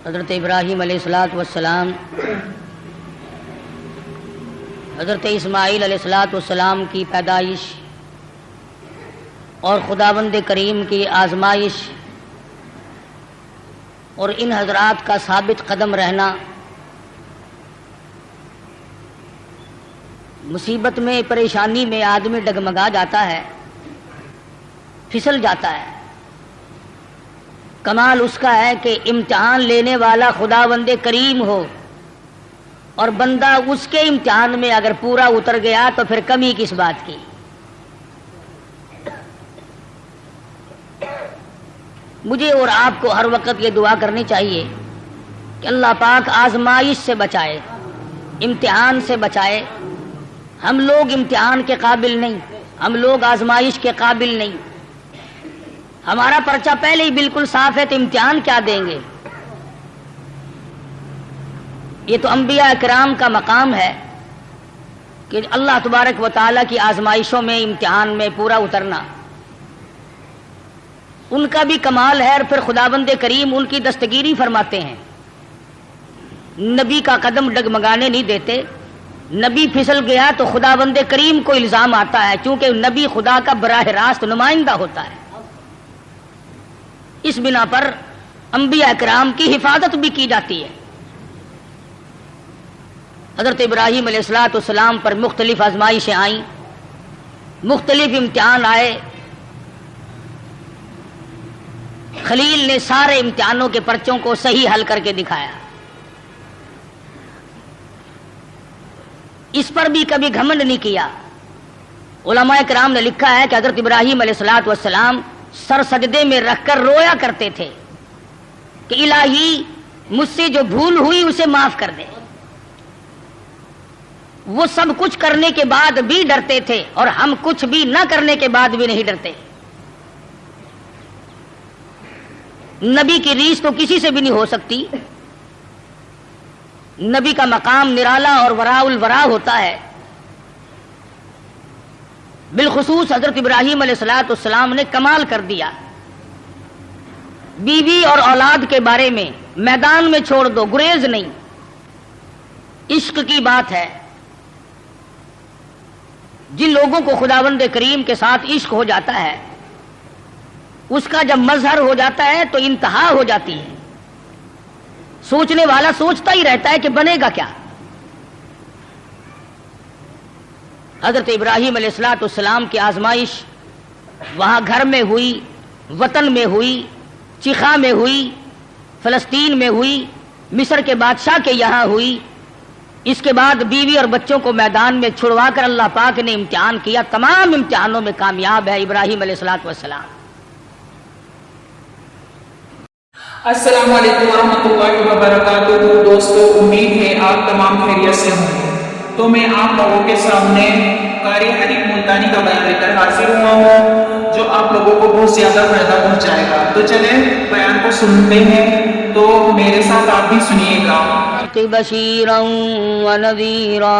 حضرت ابراہیم علیہ السلام حضرت اسماعیل علیہ السلام کی پیدائش اور خداوند کریم کی آزمائش اور ان حضرات کا ثابت قدم رہنا، مصیبت میں پریشانی میں آدمی ڈگمگا جاتا ہے، پھسل جاتا ہے۔ کمال اس کا ہے کہ امتحان لینے والا خداوند کریم ہو اور بندہ اس کے امتحان میں اگر پورا اتر گیا تو پھر کمی کس بات کی۔ مجھے اور آپ کو ہر وقت یہ دعا کرنی چاہیے کہ اللہ پاک آزمائش سے بچائے، امتحان سے بچائے۔ ہم لوگ امتحان کے قابل نہیں، ہم لوگ آزمائش کے قابل نہیں۔ ہمارا پرچہ پہلے ہی بالکل صاف ہے تو امتحان کیا دیں گے؟ یہ تو انبیاء کرام کا مقام ہے کہ اللہ تبارک و تعالیٰ کی آزمائشوں میں، امتحان میں پورا اترنا ان کا بھی کمال ہے، اور پھر خداوند کریم ان کی دستگیری فرماتے ہیں، نبی کا قدم ڈگمگانے نہیں دیتے۔ نبی پھسل گیا تو خداوند کریم کو الزام آتا ہے، چونکہ نبی خدا کا براہ راست نمائندہ ہوتا ہے۔ اس بنا پر انبیاء کرام کی حفاظت بھی کی جاتی ہے۔ حضرت ابراہیم علیہ السلام پر مختلف آزمائشیں آئیں، مختلف امتحان آئے۔ خلیل نے سارے امتحانوں کے پرچوں کو صحیح حل کر کے دکھایا۔ اس پر بھی کبھی گھمنڈ نہیں کیا۔ علماء کرام نے لکھا ہے کہ حضرت ابراہیم علیہ السلام سر سجدے میں رکھ کر رویا کرتے تھے کہ الہی مجھ سے جو بھول ہوئی اسے معاف کر دے۔ وہ سب کچھ کرنے کے بعد بھی ڈرتے تھے، اور ہم کچھ بھی نہ کرنے کے بعد بھی نہیں ڈرتے۔ نبی کی ریس تو کسی سے بھی نہیں ہو سکتی۔ نبی کا مقام نرالا اور وراء الورا ہوتا ہے۔ بالخصوص حضرت ابراہیم علیہ السلام نے کمال کر دیا۔ بیوی اور اولاد کے بارے میں میدان میں چھوڑ دو، گریز نہیں۔ عشق کی بات ہے۔ جن لوگوں کو خداوند کریم کے ساتھ عشق ہو جاتا ہے، اس کا جب مظہر ہو جاتا ہے تو انتہا ہو جاتی ہے۔ سوچنے والا سوچتا ہی رہتا ہے کہ بنے گا کیا۔ حضرت ابراہیم علیہ السلام کی آزمائش وہاں گھر میں ہوئی، وطن میں ہوئی، چیخا میں ہوئی، فلسطین میں ہوئی، مصر کے بادشاہ کے یہاں ہوئی۔ اس کے بعد بیوی اور بچوں کو میدان میں چھڑوا کر اللہ پاک نے امتحان کیا۔ تمام امتحانوں میں کامیاب ہے ابراہیم علیہ السلام۔ السلام علیکم ورحمۃ اللہ وبرکاتہ۔ دوستو، امید ہے آپ تمام خیریت سے ہوں گے۔ تو میں آپ لوگوں کے سامنے قاری حریق ملتانی کا بیان لے کر حاضر ہوا ہوں، جو آپ لوگوں کو بہت زیادہ فائدہ پہنچائے گا۔ تو چلیں بیان کو سنتے ہیں، تو میرے ساتھ آپ بھی سنیے گا۔ بشیرا ونذیرا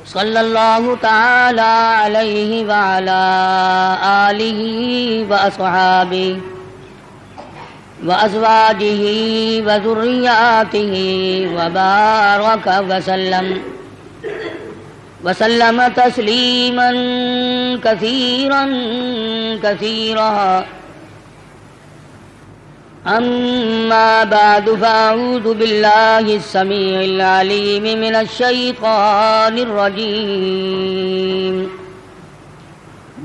صلی اللہ تعالی علیہ وعلی آلہ واصحابہ وازواجہ وذریاتہ وبارک وسلم تسلیما کثیرا کثیرا۔ اما بعد فاعوذ باللہ السمیع العلیم من الشیطان الرجیم۔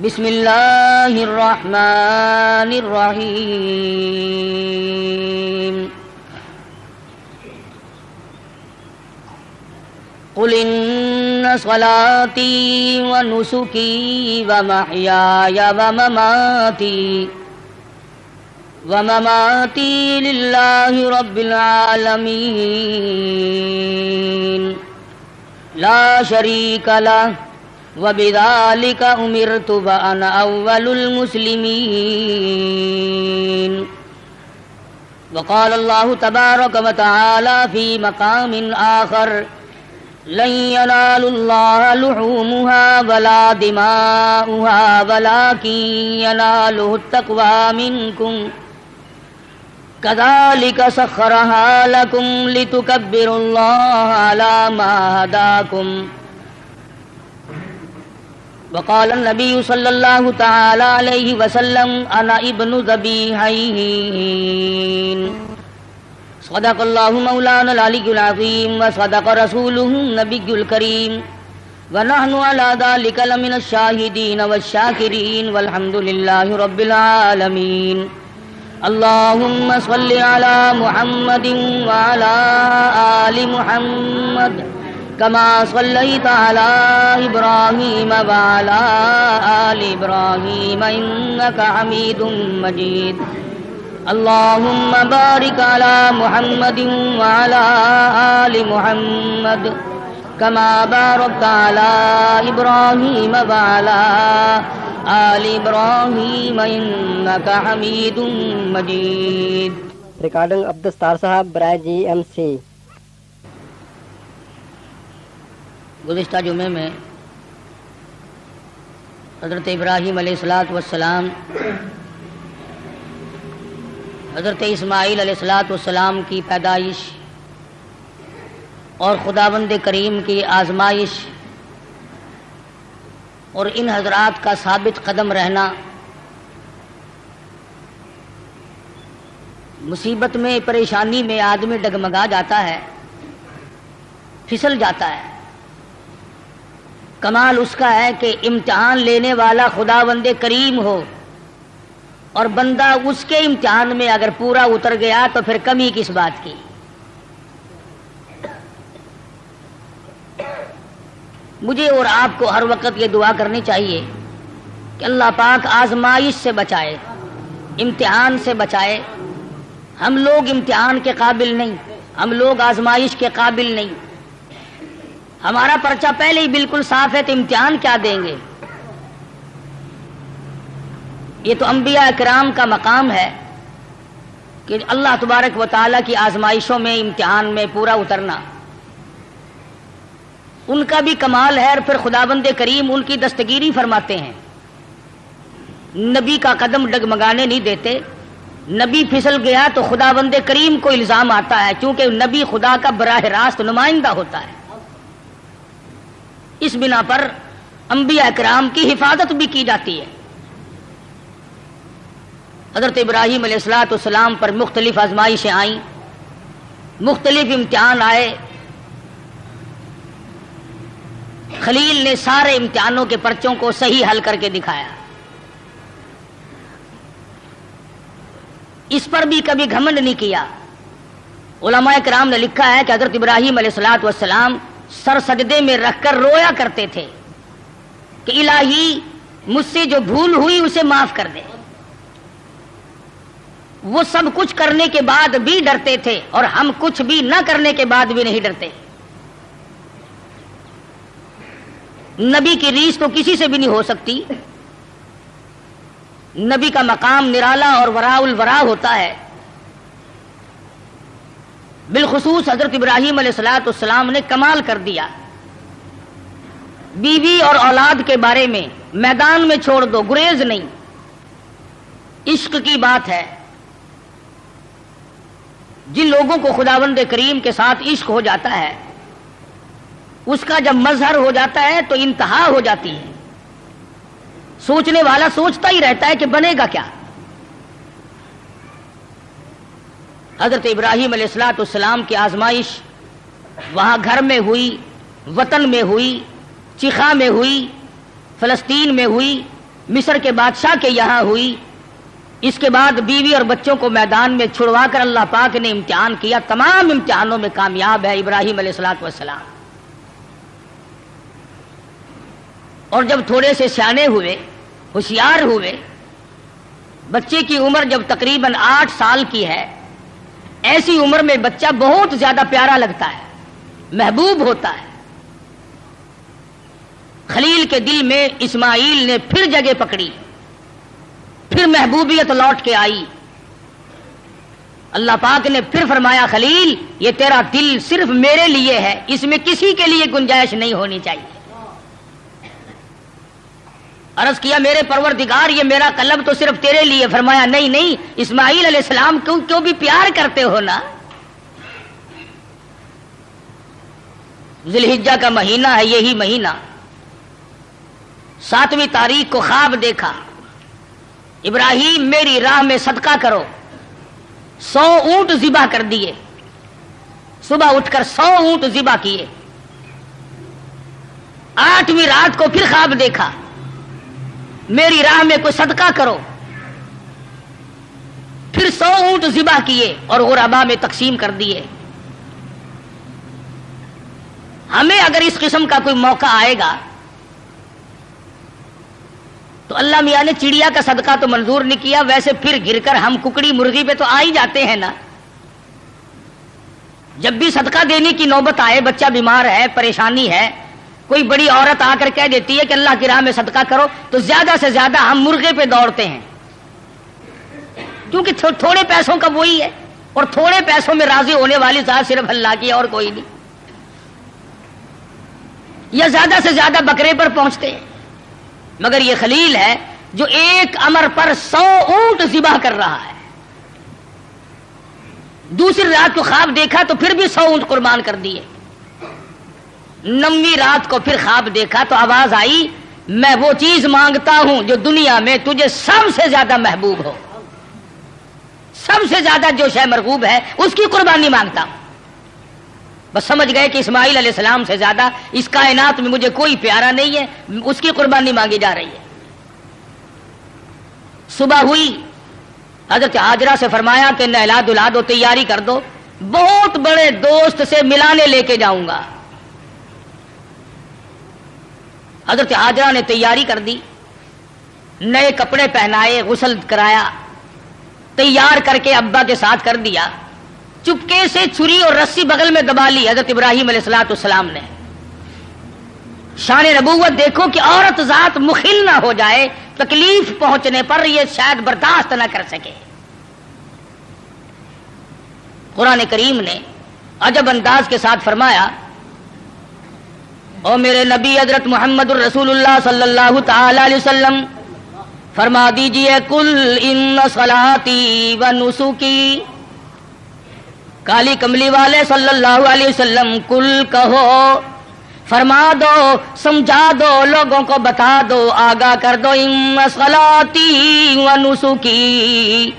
بسم اللہ الرحمن الرحیم۔ قل ان صلاتي ونسكي ومحياي ومماتي لله رب العالمين لا شريك له وبذلك أمرت وأنا أول المسلمين۔ وقال الله تبارك وتعالى في مقام آخر: لن ينال الله لحومها ولا دماؤها ولكن يناله التقوى منكم كذلك سخرها لكم لتكبروا الله على ما هداكم وقال النبي صلى الله تعالى عليه وسلم أنا ابن ذبيحين صدق الله مولانا العلي العظيم وصدق رسوله النبي الكريم ونحن على ذلك لمن الشاهدين والشاكرين والحمد لله رب العالمين اللهم صل على محمد وعلى آل محمد كما صليت على إبراهيم وعلى آل إبراهيم إنك حميد مجيد اللهم بارك على محمد وعلى آل محمد كما باركت على إبراهيم وعلى آل إبراهيم إنك حميد مجيد. ریکارڈنگ عبدالستار صاحب برائے GMC. گزشتہ جمعے میں حضرت ابراہیم علیہ السلام حضرت اسماعیل علیہ السلام کی پیدائش اور خداوند کریم کی آزمائش اور ان حضرات کا ثابت قدم رہنا، مصیبت میں پریشانی میں آدمی ڈگمگا جاتا ہے، پھسل جاتا ہے. کمال اس کا ہے کہ امتحان لینے والا خداوند کریم ہو اور بندہ اس کے امتحان میں اگر پورا اتر گیا تو پھر کمی کس بات کی. مجھے اور آپ کو ہر وقت یہ دعا کرنی چاہیے کہ اللہ پاک آزمائش سے بچائے، امتحان سے بچائے. ہم لوگ امتحان کے قابل نہیں، ہم لوگ آزمائش کے قابل نہیں. ہمارا پرچہ پہلے ہی بالکل صاف ہے تو امتحان کیا دیں گے؟ یہ تو انبیاء کرام کا مقام ہے کہ اللہ تبارک و تعالیٰ کی آزمائشوں میں، امتحان میں پورا اترنا ان کا بھی کمال ہے. اور پھر خداوند کریم ان کی دستگیری فرماتے ہیں، نبی کا قدم ڈگمگانے نہیں دیتے. نبی پھسل گیا تو خداوند کریم کو الزام آتا ہے، چونکہ نبی خدا کا براہ راست نمائندہ ہوتا ہے. اس بنا پر انبیاء کرام کی حفاظت بھی کی جاتی ہے. حضرت ابراہیم علیہ السلام پر مختلف آزمائشیں آئیں، مختلف امتحان آئے. خلیل نے سارے امتحانوں کے پرچوں کو صحیح حل کر کے دکھایا. اس پر بھی کبھی گھمنڈ نہیں کیا. علماء کرام نے لکھا ہے کہ حضرت ابراہیم علیہ السلام سر سجدے میں رکھ کر رویا کرتے تھے کہ الہی مجھ سے جو بھول ہوئی اسے معاف کر دے. وہ سب کچھ کرنے کے بعد بھی ڈرتے تھے اور ہم کچھ بھی نہ کرنے کے بعد بھی نہیں ڈرتے. نبی کی ریس تو کسی سے بھی نہیں ہو سکتی. نبی کا مقام نرالا اور وراء الورا ہوتا ہے. بالخصوص حضرت ابراہیم علیہ السلام نے کمال کر دیا. بیوی اور اولاد کے بارے میں میدان میں چھوڑ دو، گریز نہیں. عشق کی بات ہے. جن لوگوں کو خداوند کریم کے ساتھ عشق ہو جاتا ہے، اس کا جب مظہر ہو جاتا ہے تو انتہا ہو جاتی ہے. سوچنے والا سوچتا ہی رہتا ہے کہ بنے گا کیا. حضرت ابراہیم علیہ السلام کی آزمائش وہاں گھر میں ہوئی، وطن میں ہوئی، چیخا میں ہوئی، فلسطین میں ہوئی، مصر کے بادشاہ کے یہاں ہوئی. اس کے بعد بیوی اور بچوں کو میدان میں چھڑوا کر اللہ پاک نے امتحان کیا. تمام امتحانوں میں کامیاب ہے ابراہیم علیہ السلام. اور جب تھوڑے سے سیانے ہوئے، ہوشیار ہوئے، بچے کی عمر جب تقریباً 8 سال کی ہے، ایسی عمر میں بچہ بہت زیادہ پیارا لگتا ہے، محبوب ہوتا ہے. خلیل کے دل میں اسماعیل نے پھر جگہ پکڑی، پھر محبوبیت لوٹ کے آئی. اللہ پاک نے پھر فرمایا خلیل یہ تیرا دل صرف میرے لیے ہے، اس میں کسی کے لیے گنجائش نہیں ہونی چاہیے. عرض کیا میرے پروردگار یہ میرا قلب تو صرف تیرے لیے. فرمایا نہیں نہیں، اسماعیل علیہ السلام کیوں بھی پیار کرتے ہو نا. ذی الحجہ کا مہینہ ہے، یہی مہینہ 7ویں تاریخ کو خواب دیکھا، ابراہیم میری راہ میں صدقہ کرو. 100 اونٹ ذبح کر دیے، صبح اٹھ کر 100 اونٹ ذبح کیے. 8ویں رات کو پھر خواب دیکھا، میری راہ میں کوئی صدقہ کرو. پھر 100 اونٹ ذبح کیے اور غربا میں تقسیم کر دیے. ہمیں اگر اس قسم کا کوئی موقع آئے گا تو اللہ میاں نے چڑیا کا صدقہ تو منظور نہیں کیا، ویسے پھر گر کر ہم ککڑی مرغی پہ تو آ ہی جاتے ہیں نا. جب بھی صدقہ دینے کی نوبت آئے، بچہ بیمار ہے، پریشانی ہے، کوئی بڑی عورت آ کر کہہ دیتی ہے کہ اللہ کی راہ میں صدقہ کرو، تو زیادہ سے زیادہ ہم مرغے پہ دوڑتے ہیں، کیونکہ تھوڑے پیسوں کا وہی ہے، اور تھوڑے پیسوں میں راضی ہونے والی ذات صرف اللہ کی اور کوئی نہیں. یا زیادہ سے زیادہ بکرے پر پہنچتے ہیں. مگر یہ خلیل ہے جو ایک امر پر 100 اونٹ ذبح کر رہا ہے. دوسری رات کو خواب دیکھا تو پھر بھی 100 اونٹ قربان کر دیے. 9ویں رات کو پھر خواب دیکھا تو آواز آئی، میں وہ چیز مانگتا ہوں جو دنیا میں تجھے سب سے زیادہ محبوب ہو، سب سے زیادہ جو شے مرغوب ہے اس کی قربانی مانگتا ہوں. بس سمجھ گئے کہ اسماعیل علیہ السلام سے زیادہ اس کائنات میں مجھے کوئی پیارا نہیں ہے، اس کی قربانی مانگی جا رہی ہے. صبح ہوئی، حضرت ہاجرہ سے فرمایا کہ نہلا دھلا دو، تیاری کر دو، بہت بڑے دوست سے ملانے لے کے جاؤں گا. حضرت ہاجرہ نے تیاری کر دی، نئے کپڑے پہنائے، غسل کرایا، تیار کر کے ابا کے ساتھ کر دیا. چپکے سے چھری اور رسی بغل میں دبا لی حضرت ابراہیم علیہ السلام نے. شان نبوت دیکھو کہ عورت ذات مخل نہ ہو جائے، تکلیف پہنچنے پر یہ شاید برداشت نہ کر سکے. قرآن کریم نے عجب انداز کے ساتھ فرمایا، او میرے نبی حضرت محمد الرسول اللہ صلی اللہ تعالی علیہ وسلم فرما دیجئے، کل ان صلاتی و نسکی. کالی کملی والے صلی اللہ علیہ وسلم کل کہو، فرما دو، سمجھا دو، لوگوں کو بتا دو، آگاہ کر دو، ان صلاتی و نسکی،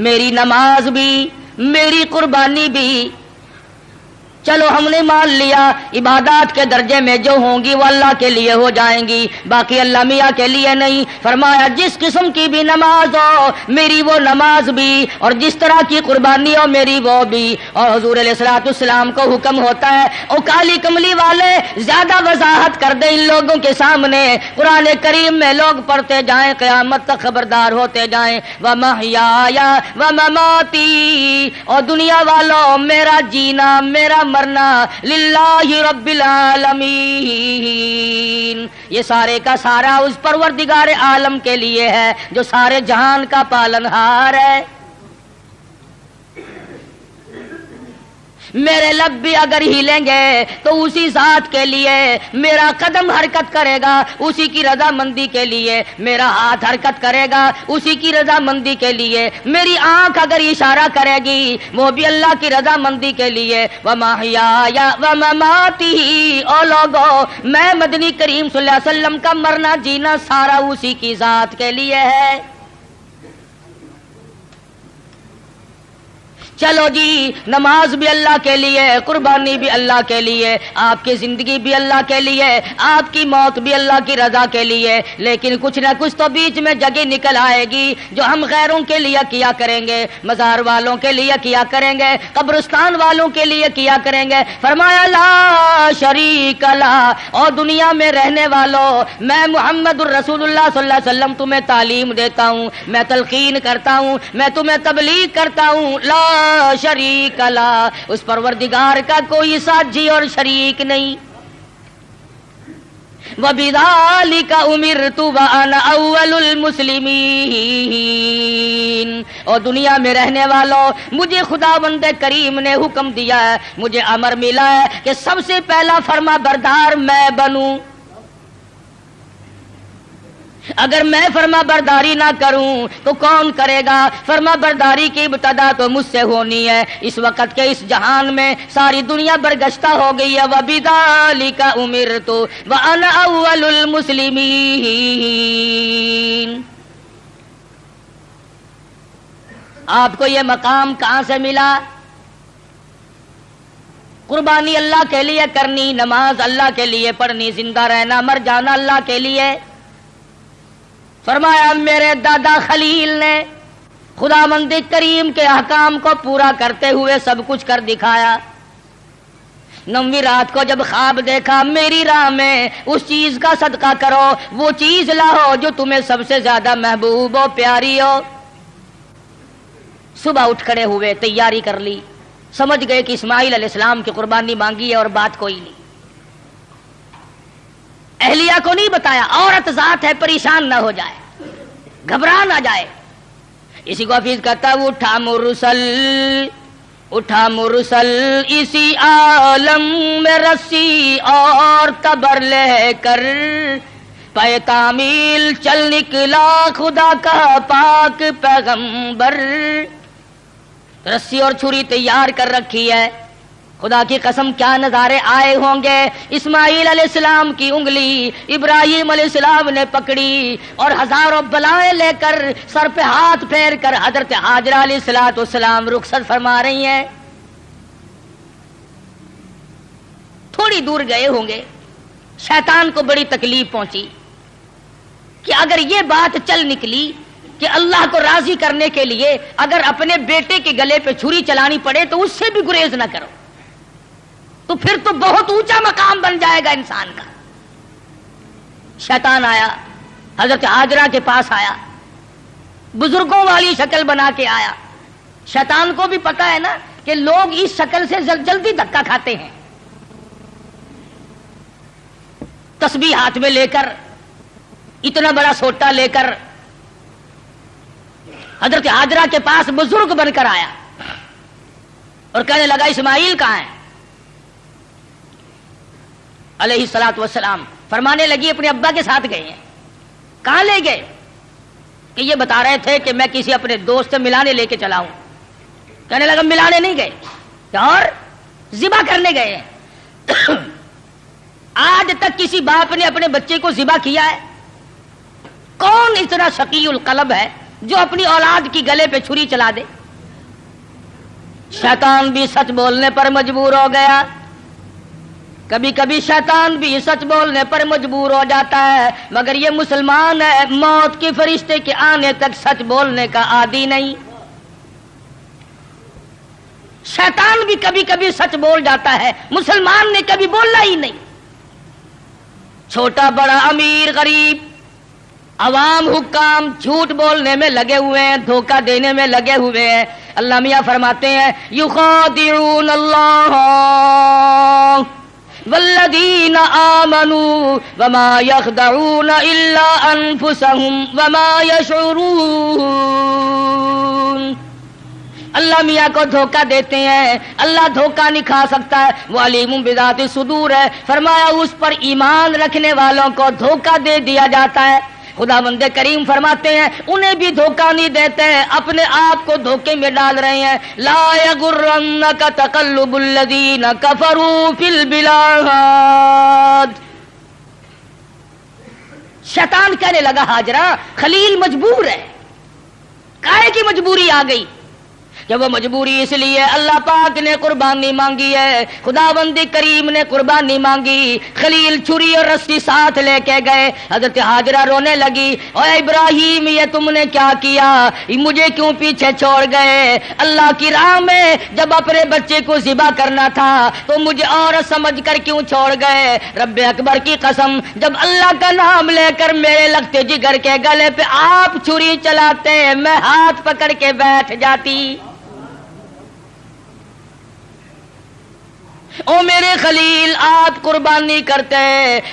میری نماز بھی، میری قربانی بھی. چلو ہم نے مان لیا عبادات کے درجے میں جو ہوں گی وہ اللہ کے لیے ہو جائیں گی، باقی اللہ میاں کے لیے نہیں. فرمایا جس قسم کی بھی نماز ہو میری وہ نماز بھی، اور جس طرح کی قربانی ہو میری وہ بھی. اور حضور علیہ الصلوۃ والسلام کو حکم ہوتا ہے، او کالی کملی والے زیادہ وضاحت کر دے ان لوگوں کے سامنے. قرآن کریم میں لوگ پڑھتے جائیں، قیامت تک خبردار ہوتے جائیں. وَمَحْيَايَ وَمَمَاتِي، اور دنیا والوں میرا جینا میرا مرنا للہ رب العالمین، یہ سارے کا سارا اس پروردگار عالم کے لیے ہے جو سارے جہان کا پالنہار ہے. میرے لب بھی اگر ہلیں گے تو اسی ذات کے لیے، میرا قدم حرکت کرے گا اسی کی رضا مندی کے لیے، میرا ہاتھ حرکت کرے گا اسی کی رضا مندی کے لیے، میری آنکھ اگر اشارہ کرے گی وہ بھی اللہ کی رضا مندی کے لیے. وَمَحْيَايَ وَمَمَاتِي، او لوگو میں مدنی کریم صلی اللہ علیہ وسلم کا مرنا جینا سارا اسی کی ذات کے لیے ہے. چلو جی، نماز بھی اللہ کے لیے، قربانی بھی اللہ کے لیے، آپ کی زندگی بھی اللہ کے لیے، آپ کی موت بھی اللہ کی رضا کے لیے. لیکن کچھ نہ کچھ تو بیچ میں جگہ نکل آئے گی جو ہم غیروں کے لیے کیا کریں گے، مزار والوں کے لیے کیا کریں گے، قبرستان والوں کے لیے کیا کریں گے. فرمایا لا شریک لا، اور دنیا میں رہنے والوں میں محمد الرسول اللہ صلی اللہ علیہ وسلم تمہیں تعلیم دیتا ہوں، میں تلقین کرتا ہوں، میں تمہیں تبلیغ کرتا ہوں. لا شریک لا، اس پروردگار کا کوئی ساجی اور شریک نہیں. وَبِذَلِكَ أُمِرْتُ وَأَنَا أَوَّلُ الْمُسْلِمِينَ، اور دنیا میں رہنے والوں مجھے خداوند کریم نے حکم دیا ہے، مجھے امر ملا ہے کہ سب سے پہلا فرما بردار میں بنوں. اگر میں فرما برداری نہ کروں تو کون کرے گا؟ فرما برداری کی ابتدا تو مجھ سے ہونی ہے۔ اس وقت کے اس جہان میں ساری دنیا برگشتہ ہو گئی ہے۔ وَبِذَلِكَ أُمِرْتُ وَأَنَا أَوَّلُ الْمُسْلِمِينَ۔ آپ کو یہ مقام کہاں سے ملا؟ قربانی اللہ کے لیے کرنی، نماز اللہ کے لیے پڑھنی، زندہ رہنا مر جانا اللہ کے لیے۔ فرمایا میرے دادا خلیل نے خداوند کریم کے احکام کو پورا کرتے ہوئے سب کچھ کر دکھایا۔ 9ویں رات کو جب خواب دیکھا میری راہ میں اس چیز کا صدقہ کرو، وہ چیز لاؤ جو تمہیں سب سے زیادہ محبوب ہو، پیاری ہو۔ صبح اٹھ کھڑے ہوئے، تیاری کر لی، سمجھ گئے کہ اسماعیل علیہ السلام کی قربانی مانگی ہے اور بات کوئی نہیں۔ اہلیہ کو نہیں بتایا، عورت ذات ہے، پریشان نہ ہو جائے، گھبرا نہ جائے۔ اسی کو حفیظ کہتا ہے اٹھا مرسل اسی عالم میں رسی اور تبر لے کر، پے تعمیل چل نکلا خدا کا پاک پیغمبر۔ رسی اور چھری تیار کر رکھی ہے، خدا کی قسم کیا نظارے آئے ہوں گے۔ اسماعیل علیہ السلام کی انگلی ابراہیم علیہ السلام نے پکڑی اور ہزاروں بلائیں لے کر سر پہ ہاتھ پھیر کر حضرت ہاجرہ علیہ السلام رخصت فرما رہی ہیں۔ تھوڑی دور گئے ہوں گے، شیطان کو بڑی تکلیف پہنچی کہ اگر یہ بات چل نکلی کہ اللہ کو راضی کرنے کے لیے اگر اپنے بیٹے کے گلے پہ چھری چلانی پڑے تو اس سے بھی گریز نہ کرو، تو پھر تو بہت اونچا مقام بن جائے گا انسان کا۔ شیطان آیا، حضرت ہاجرہ کے پاس آیا، بزرگوں والی شکل بنا کے آیا۔ شیطان کو بھی پتا ہے نا کہ لوگ اس شکل سے جلدی دھکا کھاتے ہیں۔ تسبیح ہاتھ میں لے کر، اتنا بڑا سوٹا لے کر حضرت ہاجرہ کے پاس بزرگ بن کر آیا اور کہنے لگا اسماعیل کہاں ہے علیہ السلام؟ فرمانے لگی اپنے ابا کے ساتھ گئے ہیں۔ کہاں لے گئے؟ کہ یہ بتا رہے تھے کہ میں کسی اپنے دوست سے ملانے لے کے چلا ہوں۔ کہنے لگا ملانے نہیں گئے اور ذبح کرنے گئے ہیں۔ آج تک کسی باپ نے اپنے بچے کو ذبح کیا ہے؟ کون اتنا شقی القلب ہے جو اپنی اولاد کی گلے پہ چھری چلا دے؟ شیطان بھی سچ بولنے پر مجبور ہو گیا، کبھی کبھی شیطان بھی سچ بولنے پر مجبور ہو جاتا ہے، مگر یہ مسلمان ہے، موت کے فرشتے کے آنے تک سچ بولنے کا عادی نہیں۔ شیطان بھی کبھی کبھی سچ بول جاتا ہے، مسلمان نے کبھی بولنا ہی نہیں۔ چھوٹا بڑا امیر غریب عوام حکام جھوٹ بولنے میں لگے ہوئے ہیں، دھوکہ دینے میں لگے ہوئے ہیں۔ اللہ میاں فرماتے ہیں یخادعون اللہ والذین آمنوا وما یخدعون الا انفسهم وما یشعرون۔ اللہ میاں کو دھوکہ دیتے ہیں، اللہ دھوکہ نہیں کھا سکتا ہے، وہ علیم بذات الصدور ہے۔ فرمایا اس پر ایمان رکھنے والوں کو دھوکہ دے دیا جاتا ہے۔ خداوند کریم فرماتے ہیں انہیں بھی دھوکہ نہیں دیتے ہیں، اپنے آپ کو دھوکے میں ڈال رہے ہیں۔ لا یغرنک تقلب الذین کفروا فی البلاد۔ شیطان کہنے لگا ہاجرہ خلیل مجبور ہے، کائے کی مجبوری آ گئی؟ جب وہ مجبوری اس لیے اللہ پاک نے قربانی مانگی ہے، خداوند کریم نے قربانی مانگی، خلیل چھری اور رسی ساتھ لے کے گئے۔ حضرت ہاجرہ رونے لگی، اے ابراہیم یہ تم نے کیا کیا، مجھے کیوں پیچھے چھوڑ گئے؟ اللہ کی راہ میں جب اپنے بچے کو ذبح کرنا تھا تو مجھے عورت سمجھ کر کیوں چھوڑ گئے؟ رب اکبر کی قسم جب اللہ کا نام لے کر میرے لگتے جگر کے گلے پہ آپ چھری چلاتے میں ہاتھ پکڑ کے بیٹھ جاتی۔ او میرے خلیل آپ قربانی کرتے،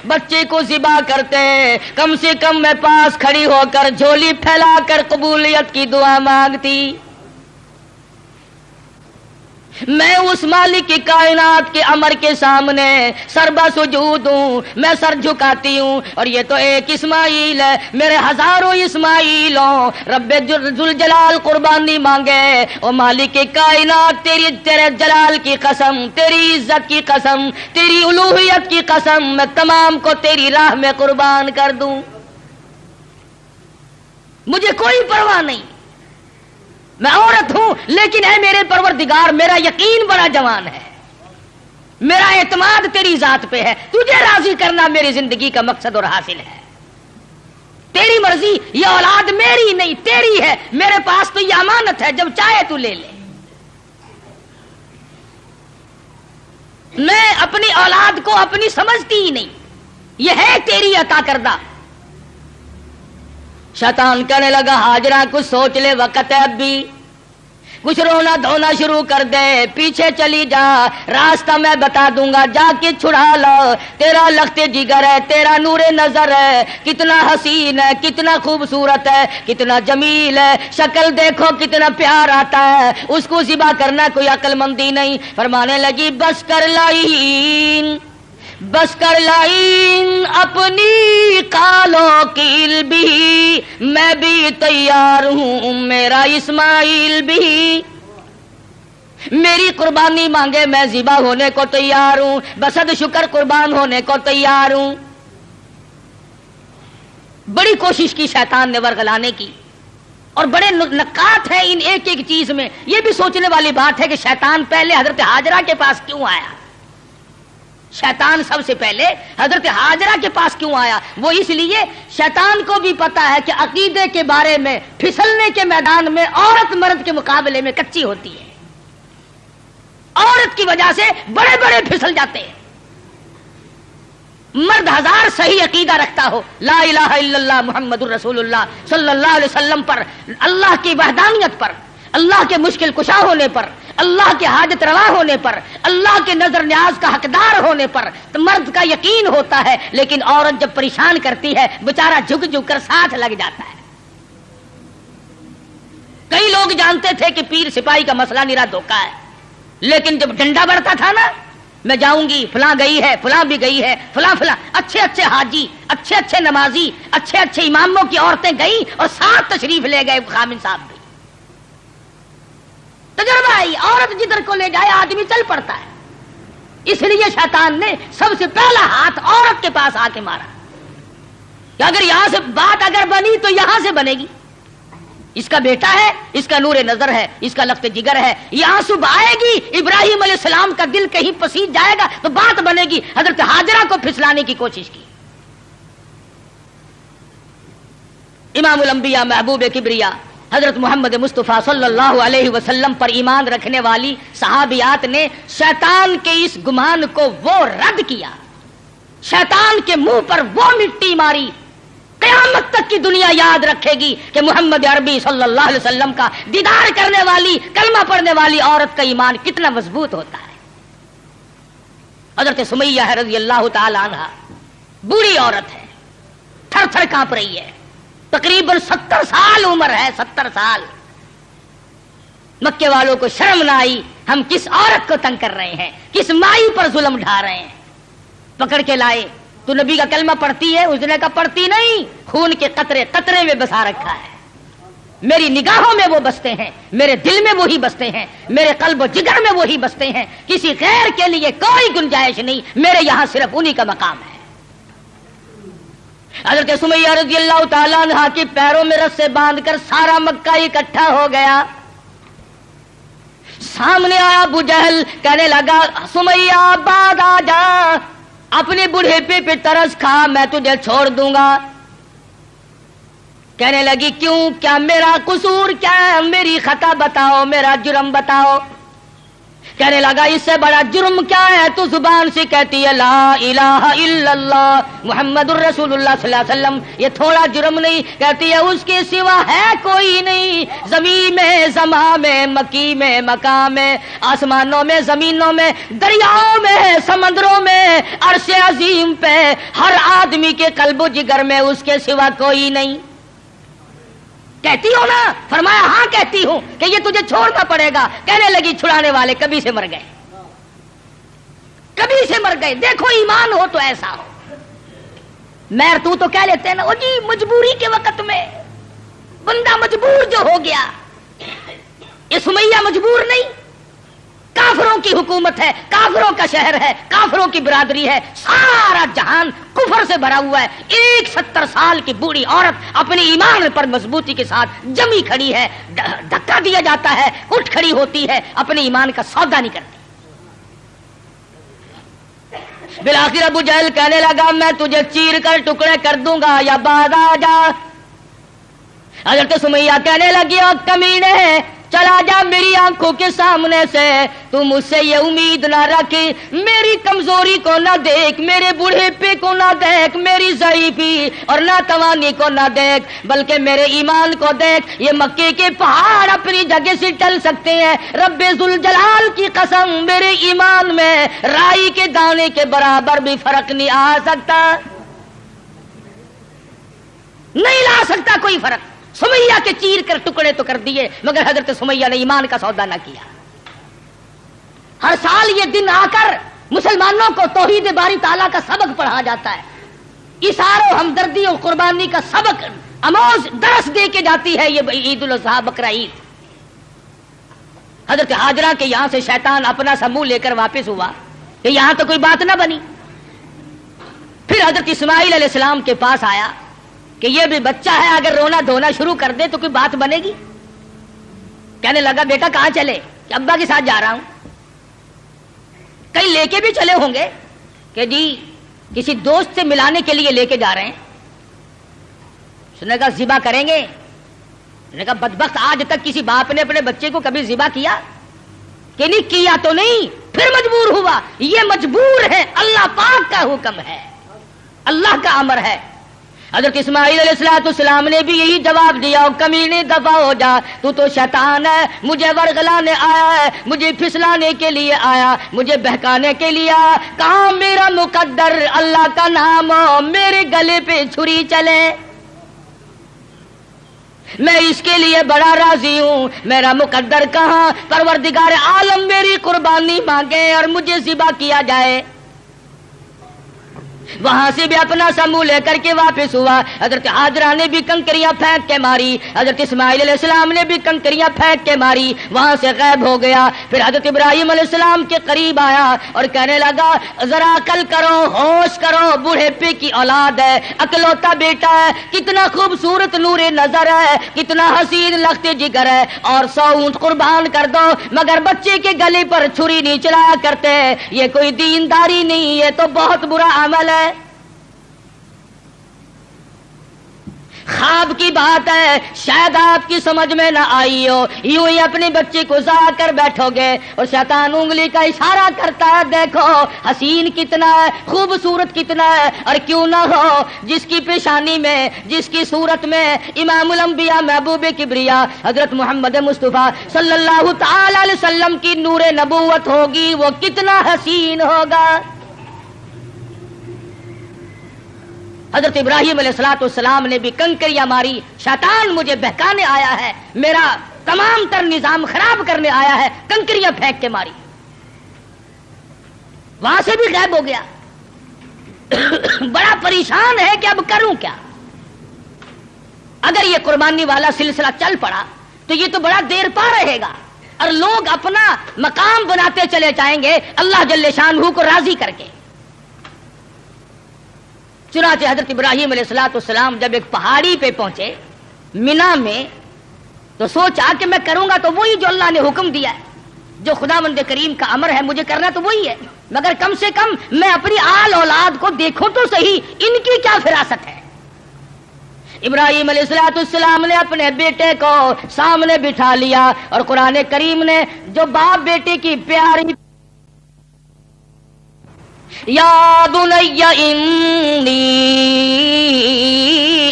بچے کو ذبح کرتے، کم سے کم میں پاس کھڑی ہو کر جھولی پھیلا کر قبولیت کی دعا مانگتی۔ میں اس مالک کی کائنات کے امر کے سامنے سربا سجود ہوں، میں سر جھکاتی ہوں، اور یہ تو ایک اسماعیل ہے، میرے ہزاروں اسماعیل ہوں، رب ذوالجلال قربانی مانگے، او مالک کی کائنات تیرے جلال کی قسم، تیری عزت کی قسم، تیری الوہیت کی قسم، میں تمام کو تیری راہ میں قربان کر دوں، مجھے کوئی پرواہ نہیں، میں عورت ہوں لیکن اے میرے پروردگار میرا یقین بڑا جوان ہے، میرا اعتماد تیری ذات پہ ہے، تجھے راضی کرنا میری زندگی کا مقصد اور حاصل ہے، تیری مرضی، یہ اولاد میری نہیں تیری ہے، میرے پاس تو یہ امانت ہے، جب چاہے تو لے لے، میں اپنی اولاد کو اپنی سمجھتی ہی نہیں، یہ ہے تیری عطا کردہ۔ شیطان کہنے لگا ہاجرہ کچھ سوچ لے، وقت ہے اب بھی، کچھ رونا دھونا شروع کر دے، پیچھے چلی جا، راستہ میں بتا دوں گا، جا کے چھڑا لو، تیرا لخت جگر ہے، تیرا نور نظر ہے، کتنا حسین ہے، کتنا خوبصورت ہے، کتنا جمیل ہے، شکل دیکھو کتنا پیار آتا ہے، اس کو ذبح کرنا کوئی عقل مندی نہیں۔ فرمانے لگی بس کر لائن، بس کر لائن اپنی کالوں کیل بھی، میں بھی تیار ہوں، میرا اسماعیل بھی، میری قربانی مانگے میں ذبح ہونے کو تیار ہوں، بسد شکر قربان ہونے کو تیار ہوں۔ بڑی کوشش کی شیطان نے ورغلانے کی، اور بڑے نکات ہیں ان ایک ایک چیز میں، یہ بھی سوچنے والی بات ہے کہ شیطان پہلے حضرت ہاجرہ کے پاس کیوں آیا، شیطان سب سے پہلے حضرت ہاجرہ کے پاس کیوں آیا؟ وہ اس لیے شیطان کو بھی پتا ہے کہ عقیدے کے بارے میں پھسلنے کے میدان میں عورت مرد کے مقابلے میں کچی ہوتی ہے، عورت کی وجہ سے بڑے بڑے پھسل جاتے ہیں، مرد ہزار صحیح عقیدہ رکھتا ہو، لا الہ الا اللہ محمد الرسول اللہ صلی اللہ علیہ وسلم پر، اللہ کی وحدانیت پر، اللہ کے مشکل کشا ہونے پر، اللہ کے حاجت روا ہونے پر، اللہ کے نظر نیاز کا حقدار ہونے پر تو مرد کا یقین ہوتا ہے، لیکن عورت جب پریشان کرتی ہے بیچارہ جھک جھک کر ساتھ لگ جاتا ہے۔ کئی لوگ جانتے تھے کہ پیر سپاہی کا مسئلہ نرا دھوکا ہے، لیکن جب ڈنڈا بڑھتا تھا نا، میں جاؤں گی، فلاں گئی ہے، فلاں بھی گئی ہے، فلاں فلاں اچھے اچھے حاجی، اچھے اچھے نمازی، اچھے اچھے اماموں کی عورتیں گئیں اور ساتھ تشریف لے گئے خامن صاحب بھی، تجربہ ہے، عورت جدھر کو لے جائے آدمی چل پڑتا ہے۔ اس لیے شیطان نے سب سے پہلا ہاتھ عورت کے پاس آ کے مارا کہ اگر یہاں سے بات اگر بنی تو یہاں سے بنے گی، اس کا بیٹا ہے، اس کا نور نظر ہے، اس کا لفظ جگر ہے، یہاں صبح آئے گی، ابراہیم علیہ السلام کا دل کہیں پسیج جائے گا تو بات بنے گی۔ حضرت ہاجرہ کو پھسلانے کی کوشش کی۔ امام الانبیاء محبوب کبریا حضرت محمد مصطفیٰ صلی اللہ علیہ وسلم پر ایمان رکھنے والی صحابیات نے شیطان کے اس گمان کو وہ رد کیا، شیطان کے منہ پر وہ مٹی ماری، قیامت تک کی دنیا یاد رکھے گی کہ محمد عربی صلی اللہ علیہ وسلم کا دیدار کرنے والی، کلمہ پڑھنے والی عورت کا ایمان کتنا مضبوط ہوتا ہے۔ حضرت سمیہ ہے رضی اللہ تعالی عنہا، بوڑھی عورت ہے، تھر تھر کانپ رہی ہے، تقریباً 70 سال عمر ہے، 70 سال۔ مکے والوں کو شرم نہ آئی، ہم کس عورت کو تنگ کر رہے ہیں، کس مائی پر ظلم ڈھا رہے ہیں، پکڑ کے لائے۔ تو نبی کا کلمہ پڑھتی ہے؟ اس نے کہا پڑھتی نہیں، خون کے قطرے قطرے میں بسا رکھا ہے، میری نگاہوں میں وہ بستے ہیں، میرے دل میں وہی بستے ہیں، میرے قلب و جگر میں وہی بستے ہیں، کسی غیر کے لیے کوئی گنجائش نہیں، میرے یہاں صرف انہی کا مقام ہے۔ حضرت سمیہ رضی اللہ تعالیٰ عنہ کے پیروں میں رسے باندھ کر سارا مکہ اکٹھا ہو گیا۔ سامنے آیا ابو جہل، کہنے لگا سمیہ بعد آ جا، اپنے بڑھیپے پہ ترس کھا، میں تجھے چھوڑ دوں گا۔ کہنے لگی کیوں، کیا میرا قصور کیا ہے، میری خطا بتاؤ، میرا جرم بتاؤ۔ کہنے لگا اس سے بڑا جرم کیا ہے، تو زبان سے کہتی ہے لا الہ الا اللہ محمد الرسول اللہ صلی اللہ علیہ وسلم، یہ تھوڑا جرم نہیں، کہتی ہے اس کے سوا ہے کوئی نہیں، زمین میں، زماں میں، مکی میں، مکان میں، آسمانوں میں، زمینوں میں، دریاؤں میں، سمندروں میں، عرش عظیم پہ، ہر آدمی کے قلب و جگر میں اس کے سوا کوئی نہیں۔ کہتی ہو نا؟ فرمایا ہاں کہتی ہوں کہ یہ تجھے چھوڑنا پڑے گا. کہنے لگی چھڑانے والے کبھی سے مر گئے, کبھی سے مر گئے. دیکھو ایمان ہو تو ایسا ہو. میر تو کہہ لیتے ہیں نا, جی مجبوری کے وقت میں بندہ مجبور جو ہو گیا. یہ سمیہ مجبور نہیں, کافروں کی حکومت ہے, کافروں کا شہر ہے, کافروں کی برادری ہے, سارا جہان کفر سے بھرا ہوا ہے. ایک 70 سال کی بوڑھی عورت اپنی ایمان پر مضبوطی کے ساتھ جمی کھڑی ہے, دھکا دیا جاتا ہے, اٹھ کھڑی ہوتی ہے, اپنے ایمان کا سودا نہیں کرتی. بالآخر ابو جہل کہنے لگا میں تجھے چیر کر ٹکڑے کر دوں گا یا بعد آ جا. حضرت سمیہ کہنے لگی او کمینے, چلا جا میری آنکھوں کے سامنے سے. تو مجھ سے یہ امید نہ رکھ, میری کمزوری کو نہ دیکھ, میرے بوڑھے کو نہ دیکھ, میری ضعیفی اور ناتوانی کو نہ دیکھ, بلکہ میرے ایمان کو دیکھ. یہ مکے کے پہاڑ اپنی جگہ سے ٹل سکتے ہیں, رب ذوالجلال کی قسم میرے ایمان میں رائی کے دانے کے برابر بھی فرق نہیں آ سکتا, نہیں لا سکتا کوئی فرق. سمیہ کے چیر کر ٹکڑے تو کر دیے, مگر حضرت سمیہ نے ایمان کا سودا نہ کیا. ہر سال یہ دن آ کر مسلمانوں کو توحید باری تعالیٰ کا سبق پڑھا جاتا ہے, ایثار و ہمدردی اور قربانی کا سبق آموز درس دے کے جاتی ہے یہ عید الاضحیٰ بقرہ عید. حضرت ہاجرہ کے یہاں سے شیطان اپنا سا منہ لے کر واپس ہوا کہ یہاں تو کوئی بات نہ بنی. پھر حضرت اسماعیل علیہ السلام کے پاس آیا کہ یہ بھی بچہ ہے, اگر رونا دھونا شروع کر دے تو کوئی بات بنے گی. کہنے لگا بیٹا کہاں چلے؟ کہ ابا کے ساتھ جا رہا ہوں. کہیں لے کے بھی چلے ہوں گے کہ جی کسی دوست سے ملانے کے لیے لے کے جا رہے ہیں. اس نے کہا ذبح کریں گے. اس نے کہا بدبخت آج تک کسی باپ نے اپنے بچے کو کبھی ذبح کیا؟ کہ نہیں کیا تو نہیں, پھر مجبور ہوا. یہ مجبور ہے, اللہ پاک کا حکم ہے, اللہ کا امر ہے. حضرت اسماعیل علیہ السلام نے بھی یہی جواب دیا, کمینے دفع ہو جا, تو شیطان ہے, مجھے ورغلانے آیا ہے, مجھے پھسلانے کے لیے آیا, مجھے بہکانے کے لیے آیا. کہاں میرا مقدر اللہ کا نام ہو, میرے گلے پہ چھری چلے, میں اس کے لیے بڑا راضی ہوں. میرا مقدر کہاں, پروردگار عالم میری قربانی مانگے اور مجھے ذبح کیا جائے. وہاں سے بھی اپنا سمو لے کر کے واپس ہوا. حضرت ہاجرہ نے بھی کنکریاں پھینک کے ماری, حضرت اسماعیل علیہ السلام نے بھی کنکریاں پھینک کے ماری, وہاں سے غائب ہو گیا. پھر حضرت ابراہیم علیہ السلام کے قریب آیا اور کہنے لگا ذرا عقل کرو, ہوش کرو, بوڑھے پے کی اولاد ہے, اکلوتا بیٹا ہے, کتنا خوبصورت نور نظر ہے, کتنا حسین لخت جگر ہے, اور 100 اونٹ قربان کر دو, مگر بچے کے گلے پر چھری نہیں چلایا کرتے. یہ کوئی دینداری نہیں, یہ تو بہت برا عمل ہے. خواب کی بات ہے, شاید آپ کی سمجھ میں نہ آئی ہو, یوں ہی اپنے بچے کو ضائع کر بیٹھو گے اور شیطان انگلی کا اشارہ کرتا ہے, دیکھو حسین کتنا ہے, خوبصورت کتنا ہے, اور کیوں نہ ہو جس کی پیشانی میں, جس کی صورت میں امام الانبیاء محبوب کبریا حضرت محمد مصطفیٰ صلی اللہ تعالی علیہ وسلم کی نور نبوت ہوگی, وہ کتنا حسین ہوگا. حضرت ابراہیم علیہ السلام نے بھی کنکریاں ماری, شیطان مجھے بہکانے آیا ہے, میرا تمام تر نظام خراب کرنے آیا ہے, کنکریاں پھینک کے ماری. وہاں سے بھی غائب ہو گیا. بڑا پریشان ہے کہ اب کروں کیا. اگر یہ قربانی والا سلسلہ چل پڑا تو یہ تو بڑا دیر پا رہے گا, اور لوگ اپنا مقام بناتے چلے جائیں گے اللہ جل شانہ کو راضی کر کے. چنانچہ حضرت ابراہیم علیہ السلام جب ایک پہاڑی پہ پہنچے مینا میں, تو سوچا کہ میں کروں گا تو وہی جو اللہ نے حکم دیا ہے, جو خداوند کریم کا امر ہے مجھے کرنا تو وہی ہے, مگر کم سے کم میں اپنی آل اولاد کو دیکھوں تو صحیح, ان کی کیا فراست ہے. ابراہیم علیہ السلام نے اپنے بیٹے کو سامنے بٹھا لیا, اور قرآن کریم نے جو باپ بیٹے کی پیاری یا بنی انی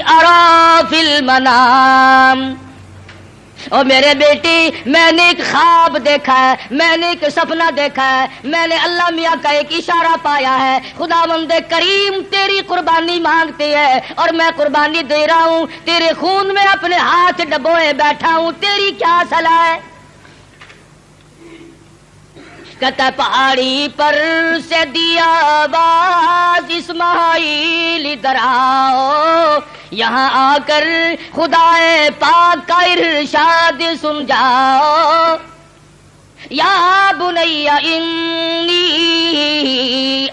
ارا فی المنام اور میرے بیٹی میں نے ایک خواب دیکھا ہے، میں نے ایک سپنا دیکھا ہے، میں نے اللہ میاں کا ایک اشارہ پایا ہے، خداوند کریم تیری قربانی مانگتی ہے اور میں قربانی دے رہا ہوں، تیرے خون میں اپنے ہاتھ ڈبوئے بیٹھا ہوں، تیری کیا صلاح ہے؟ کہتا پہاڑی پر سے دیا آواز اسماعیل ادھر آؤ، یہاں آ کر خدا پاک کا ارشاد سن جاؤ، یا بنی انی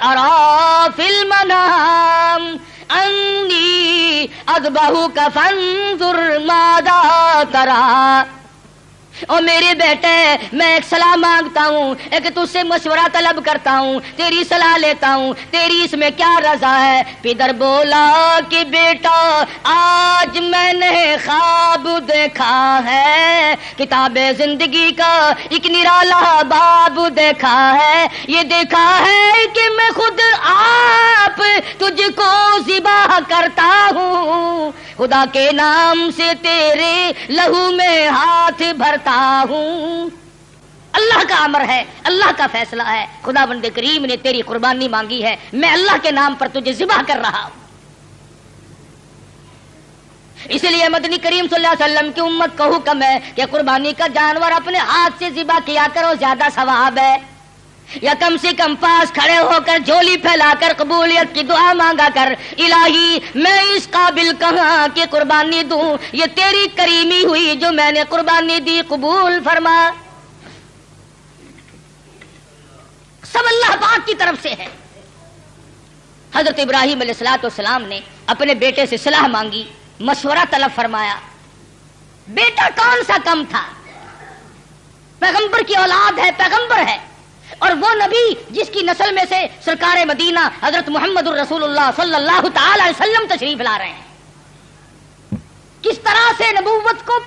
ارا فی المنام انی اذبحک فانظر ماذا تری۔ اور میرے بیٹے میں ایک صلاح مانگتا ہوں، ایک تجھ سے مشورہ طلب کرتا ہوں، تیری صلاح لیتا ہوں، تیری اس میں کیا رضا ہے؟ پدر بولا کہ بیٹا آج میں نے خواب دیکھا ہے، کتاب زندگی کا ایک نرالا باب دیکھا ہے، یہ دیکھا ہے کہ میں خود آپ تجھ کو ذبح کرتا ہوں، خدا کے نام سے تیرے لہو میں ہاتھ بھرتا ہوں۔ اللہ کا امر ہے، اللہ کا فیصلہ ہے، خدا بند کریم نے تیری قربانی مانگی ہے، میں اللہ کے نام پر تجھے ذبح کر رہا ہوں۔ اس لیے مدنی کریم صلی اللہ علیہ وسلم کی امت کا حکم ہے کہ قربانی کا جانور اپنے ہاتھ سے ذبح کیا کرو، زیادہ ثواب ہے، یا کم سے کم پاس کھڑے ہو کر جھولی پھیلا کر قبولیت کی دعا مانگا کر، الہی میں اس قابل کہاں کہ قربانی دوں، یہ تیری کریمی ہوئی جو میں نے قربانی دی، قبول فرما۔ سب اللہ پاک کی طرف سے ہے۔ حضرت ابراہیم علیہ السلام نے اپنے بیٹے سے صلاح مانگی، مشورہ طلب فرمایا۔ بیٹا کون سا کم تھا، پیغمبر کی اولاد ہے، پیغمبر ہے، اور وہ نبی جس کی نسل میں سے سرکار مدینہ حضرت محمد الرسول اللہ صلی اللہ تعالی علیہ وسلم تشریف لا رہے ہیں، کس طرح سے نبوت کو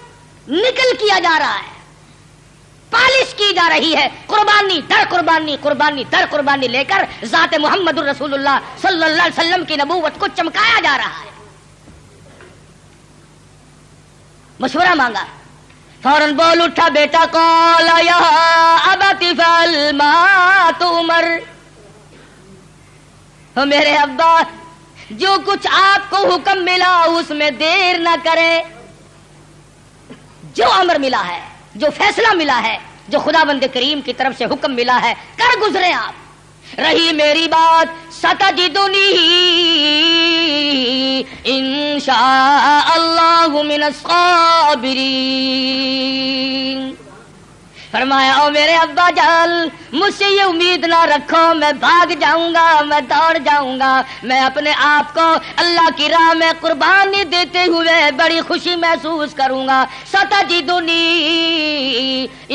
نکل کیا جا رہا ہے، پالش کی جا رہی ہے، قربانی در قربانی، قربانی در قربانی لے کر ذات محمد الرسول اللہ صلی اللہ علیہ وسلم کی نبوت کو چمکایا جا رہا ہے۔ مشورہ مانگا، فوراً بول اٹھا بیٹا، قال یا ابت افعل ما تؤمر، میرے ابا جو کچھ آپ کو حکم ملا اس میں دیر نہ کرے، جو امر ملا ہے، جو فیصلہ ملا ہے، جو خدا بند کریم کی طرف سے حکم ملا ہے کر گزرے آپ۔ رہی میری بات ستجدنی انشاء اللہ من الصابرین، فرمایا او میرے ابا جان مجھ سے یہ امید نہ رکھو میں بھاگ جاؤں گا، میں دوڑ جاؤں گا، میں اپنے آپ کو اللہ کی راہ میں قربانی دیتے ہوئے بڑی خوشی محسوس کروں گا۔ ستجدنی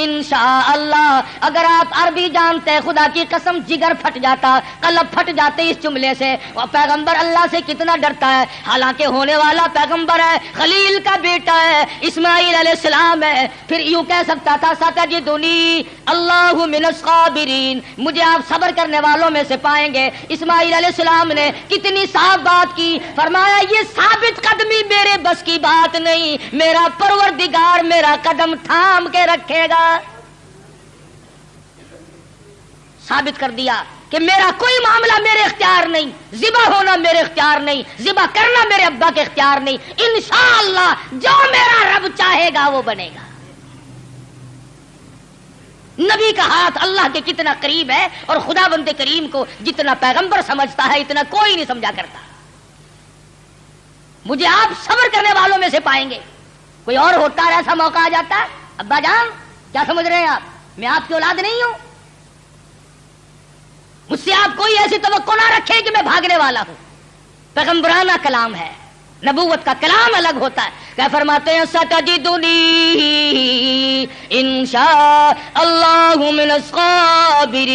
انشاءاللہ، اگر آپ عربی جانتے خدا کی قسم جگر پھٹ جاتا، قلب پھٹ جاتے اس جملے سے۔ اور پیغمبر اللہ سے کتنا ڈرتا ہے، حالانکہ ہونے والا پیغمبر ہے، خلیل کا بیٹا ہے، اسماعیل علیہ السلام ہے، پھر یوں کہہ سکتا تھا ستجدنی اللہ من الصابرین، مجھے آپ صبر کرنے والوں میں سے پائیں گے۔ اسماعیل علیہ السلام نے کتنی صاف بات کی، فرمایا یہ ثابت قدمی میرے بس کی بات نہیں، میرا پروردگار میرا قدم تھام کے رکھے گا۔ ثابت کر دیا کہ میرا کوئی معاملہ میرے اختیار نہیں، ذبح ہونا میرے اختیار نہیں، ذبح کرنا میرے ابا کے اختیار نہیں، انشاءاللہ جو میرا رب چاہے گا وہ بنے گا۔ نبی کا ہاتھ اللہ کے کتنا قریب ہے، اور خدا بند کریم کو جتنا پیغمبر سمجھتا ہے اتنا کوئی نہیں سمجھا کرتا۔ مجھے آپ صبر کرنے والوں میں سے پائیں گے۔ کوئی اور ہوتا ہے ایسا موقع آ جاتا ہے، ابا جان کیا سمجھ رہے ہیں آپ، میں آپ کی اولاد نہیں ہوں، مجھ سے آپ کوئی ایسی توقع نہ رکھے کہ میں بھاگنے والا ہوں۔ پیغمبرانہ کلام ہے، نبوت کا کلام الگ ہوتا ہے۔ کیا فرماتے ہیں ستجدنی انشاء اللہ من الصابرین،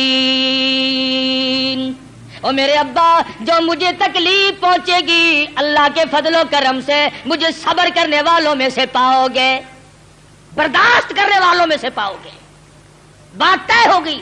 اور میرے ابا جو مجھے تکلیف پہنچے گی اللہ کے فضل و کرم سے مجھے صبر کرنے والوں میں سے پاؤ گے، برداشت کرنے والوں میں سے پاؤ گے۔ بات طے ہوگی،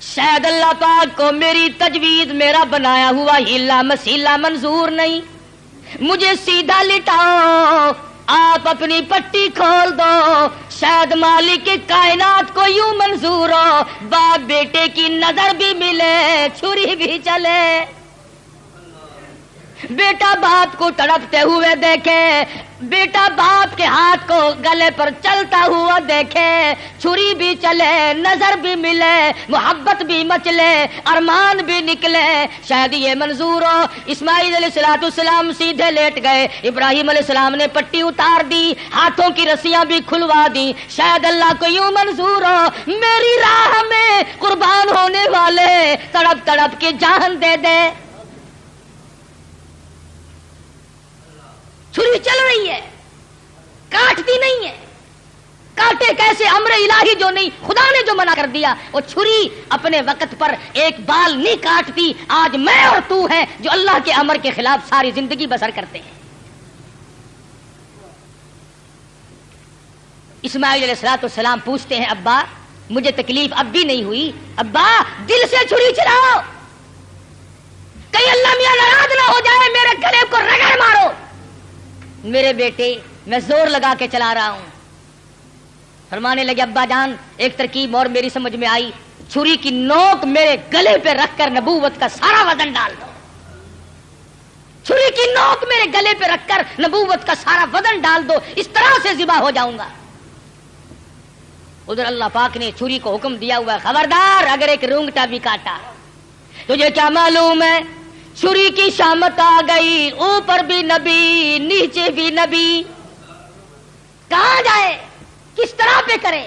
شاید اللہ پاک کو میری تجویز، میرا بنایا ہوا ہیلا مسیلا منظور نہیں، مجھے سیدھا لٹاؤ، آپ اپنی پٹی کھول دو، شاید مالک کائنات کو یوں منظور ہو، باپ بیٹے کی نظر بھی ملے، چھری بھی چلے، بیٹا باپ کو تڑپتے ہوئے دیکھے، بیٹا باپ کے ہاتھ کو گلے پر چلتا ہوا دیکھے، چھری بھی چلے، نظر بھی ملے، محبت بھی مچلے، ارمان بھی نکلے، شاید یہ منظور ہو۔ اسماعیل علیہ السلام سیدھے لیٹ گئے، ابراہیم علیہ السلام نے پٹی اتار دی، ہاتھوں کی رسیاں بھی کھلوا دی، شاید اللہ کو یوں منظور ہو میری راہ میں قربان ہونے والے تڑپ تڑپ کے جان دے دے۔ چھری چل رہی ہے، کاٹتی نہیں ہے، کاٹے کیسے؟ امر الہی جو نہیں، خدا نے جو منع کر دیا، وہ چھری اپنے وقت پر ایک بال نہیں کاٹتی۔ آج میں اور تو ہیں جو اللہ کے امر کے خلاف ساری زندگی بسر کرتے ہیں۔ اسماعیل علیہ السلام پوچھتے ہیں ابا مجھے تکلیف اب بھی نہیں ہوئی؟ ابا دل سے چھری چلاؤ، کہیں اللہ میاں ناراض نہ ہو جائے، میرے گلے کو رگڑ مارو۔ میرے بیٹے میں زور لگا کے چلا رہا ہوں۔ فرمانے لگے ابا جان ایک ترکیب اور میری سمجھ میں آئی، چھری کی نوک میرے گلے پہ رکھ کر نبوت کا سارا وزن ڈال دو، چھری کی نوک میرے گلے پہ رکھ کر نبوت کا سارا وزن ڈال دو، اس طرح سے ذبح ہو جاؤں گا۔ ادھر اللہ پاک نے چھری کو حکم دیا ہوا ہے خبردار اگر ایک رونگٹا بھی کاٹا، تجھے کیا معلوم ہے چھری کی شامت آ گئی، اوپر بھی نبی نیچے بھی نبی، کہاں جائے کس طرح پہ کرے؟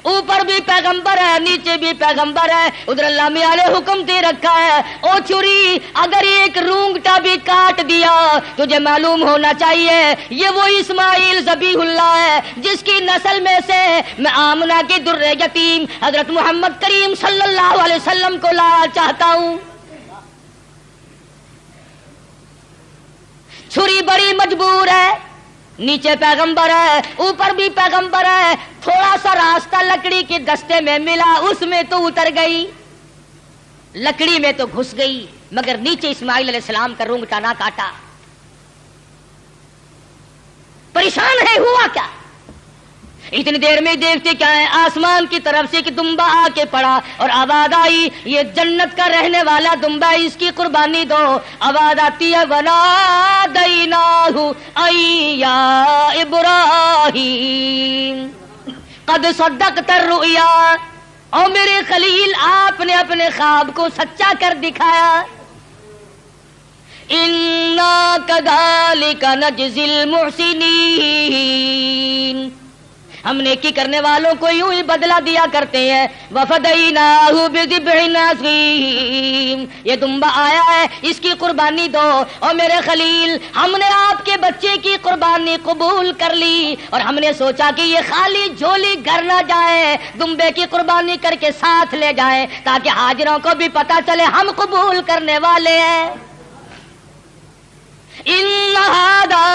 اوپر بھی پیغمبر ہے نیچے بھی پیغمبر ہے۔ ادھر اللہ میاں نے حکم دے رکھا ہے او چھری اگر ایک رونگٹا بھی کاٹ دیا تجھے معلوم ہونا چاہیے یہ وہ اسماعیل ذبیح اللہ ہے جس کی نسل میں سے میں آمنہ کے در یتیم حضرت محمد کریم صلی اللہ علیہ وسلم کو لانا چاہتا ہوں۔ چھری بڑی مجبور ہے، نیچے پیغمبر ہے اوپر بھی پیغمبر ہے، تھوڑا سا راستہ لکڑی کے دستے میں ملا اس میں تو اتر گئی، لکڑی میں تو گھس گئی، مگر نیچے اسماعیل علیہ السلام کا رونگٹا نہ کاٹا۔ پریشان ہے، ہوا کیا؟ اتنی دیر میں دیکھتے کیا ہے آسمان کی طرف سے ایک دمبا آ کے پڑا اور آواز آئی یہ جنت کا رہنے والا دمبا ہے، اس کی قربانی دو۔ آواز آتی ہے وَنَادَيْنَاهُ أَيْ يَا إِبْرَاهِيمُ قَدْ صَدَّقْتَ الرُّؤْيَا، او میرے خلیل آپ نے اپنے خواب کو سچا کر دکھایا۔ إِنَّا كَذَلِكَ نَجْزِي الْمُحْسِنِينَ، ہم نیکی کرنے والوں کو یوں ہی بدلہ دیا کرتے ہیں۔ وَفَدَيْنَاهُ بِذِبْحٍ عَظِيمٍ، یہ دمبا آیا ہے اس کی قربانی دو۔ اور میرے خلیل ہم نے آپ کے بچے کی قربانی قبول کر لی اور ہم نے سوچا کہ یہ خالی جھولی گھر نہ جائے، دمبے کی قربانی کر کے ساتھ لے جائیں تاکہ حاضروں کو بھی پتا چلے ہم قبول کرنے والے ہیں۔ إِنَّ هَذَا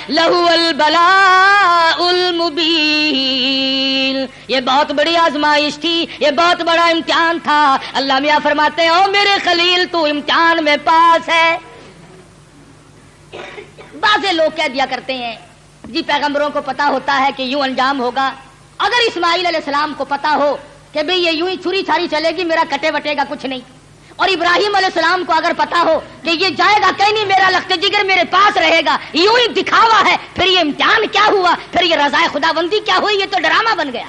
لَهُوَ الْبَلَاءُ الْمُبِينُ، یہ بہت بڑی آزمائش تھی، یہ بہت بڑا امتحان تھا۔ اللہ میاں فرماتے ہیں او میرے خلیل تو امتحان میں پاس ہے۔ بعض لوگ کہہ دیا کرتے ہیں جی پیغمبروں کو پتا ہوتا ہے کہ یوں انجام ہوگا، اگر اسماعیل علیہ السلام کو پتا ہو کہ بھئی یہ یوں ہی چھری چھاری چلے گی میرا کٹے وٹے گا کچھ نہیں، اور ابراہیم علیہ السلام کو اگر پتا ہو کہ یہ جائے گا کہیں نہیں میرا لخت جگر میرے پاس رہے گا، یوں ہی دکھاوا ہے، پھر یہ امتحان کیا ہوا، پھر یہ رضا خداوندی کیا ہوئی، یہ تو ڈرامہ بن گیا۔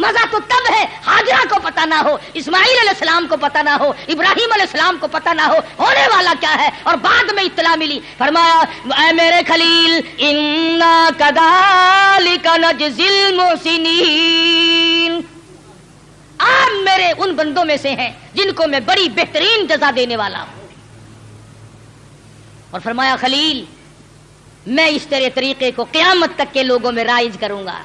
مزہ تو تب ہے ہاجرہ کو پتا نہ ہو، اسماعیل علیہ السلام کو پتا نہ ہو، ابراہیم علیہ السلام کو پتا نہ ہو ہونے والا کیا ہے، اور بعد میں اطلاع ملی۔ فرمایا اے میرے خلیل انا کذالک نجزی المحسنین، آپ میرے ان بندوں میں سے ہیں جن کو میں بڑی بہترین جزا دینے والا ہوں۔ اور فرمایا خلیل میں اس طرح طریقے کو قیامت تک کے لوگوں میں رائج کروں گا،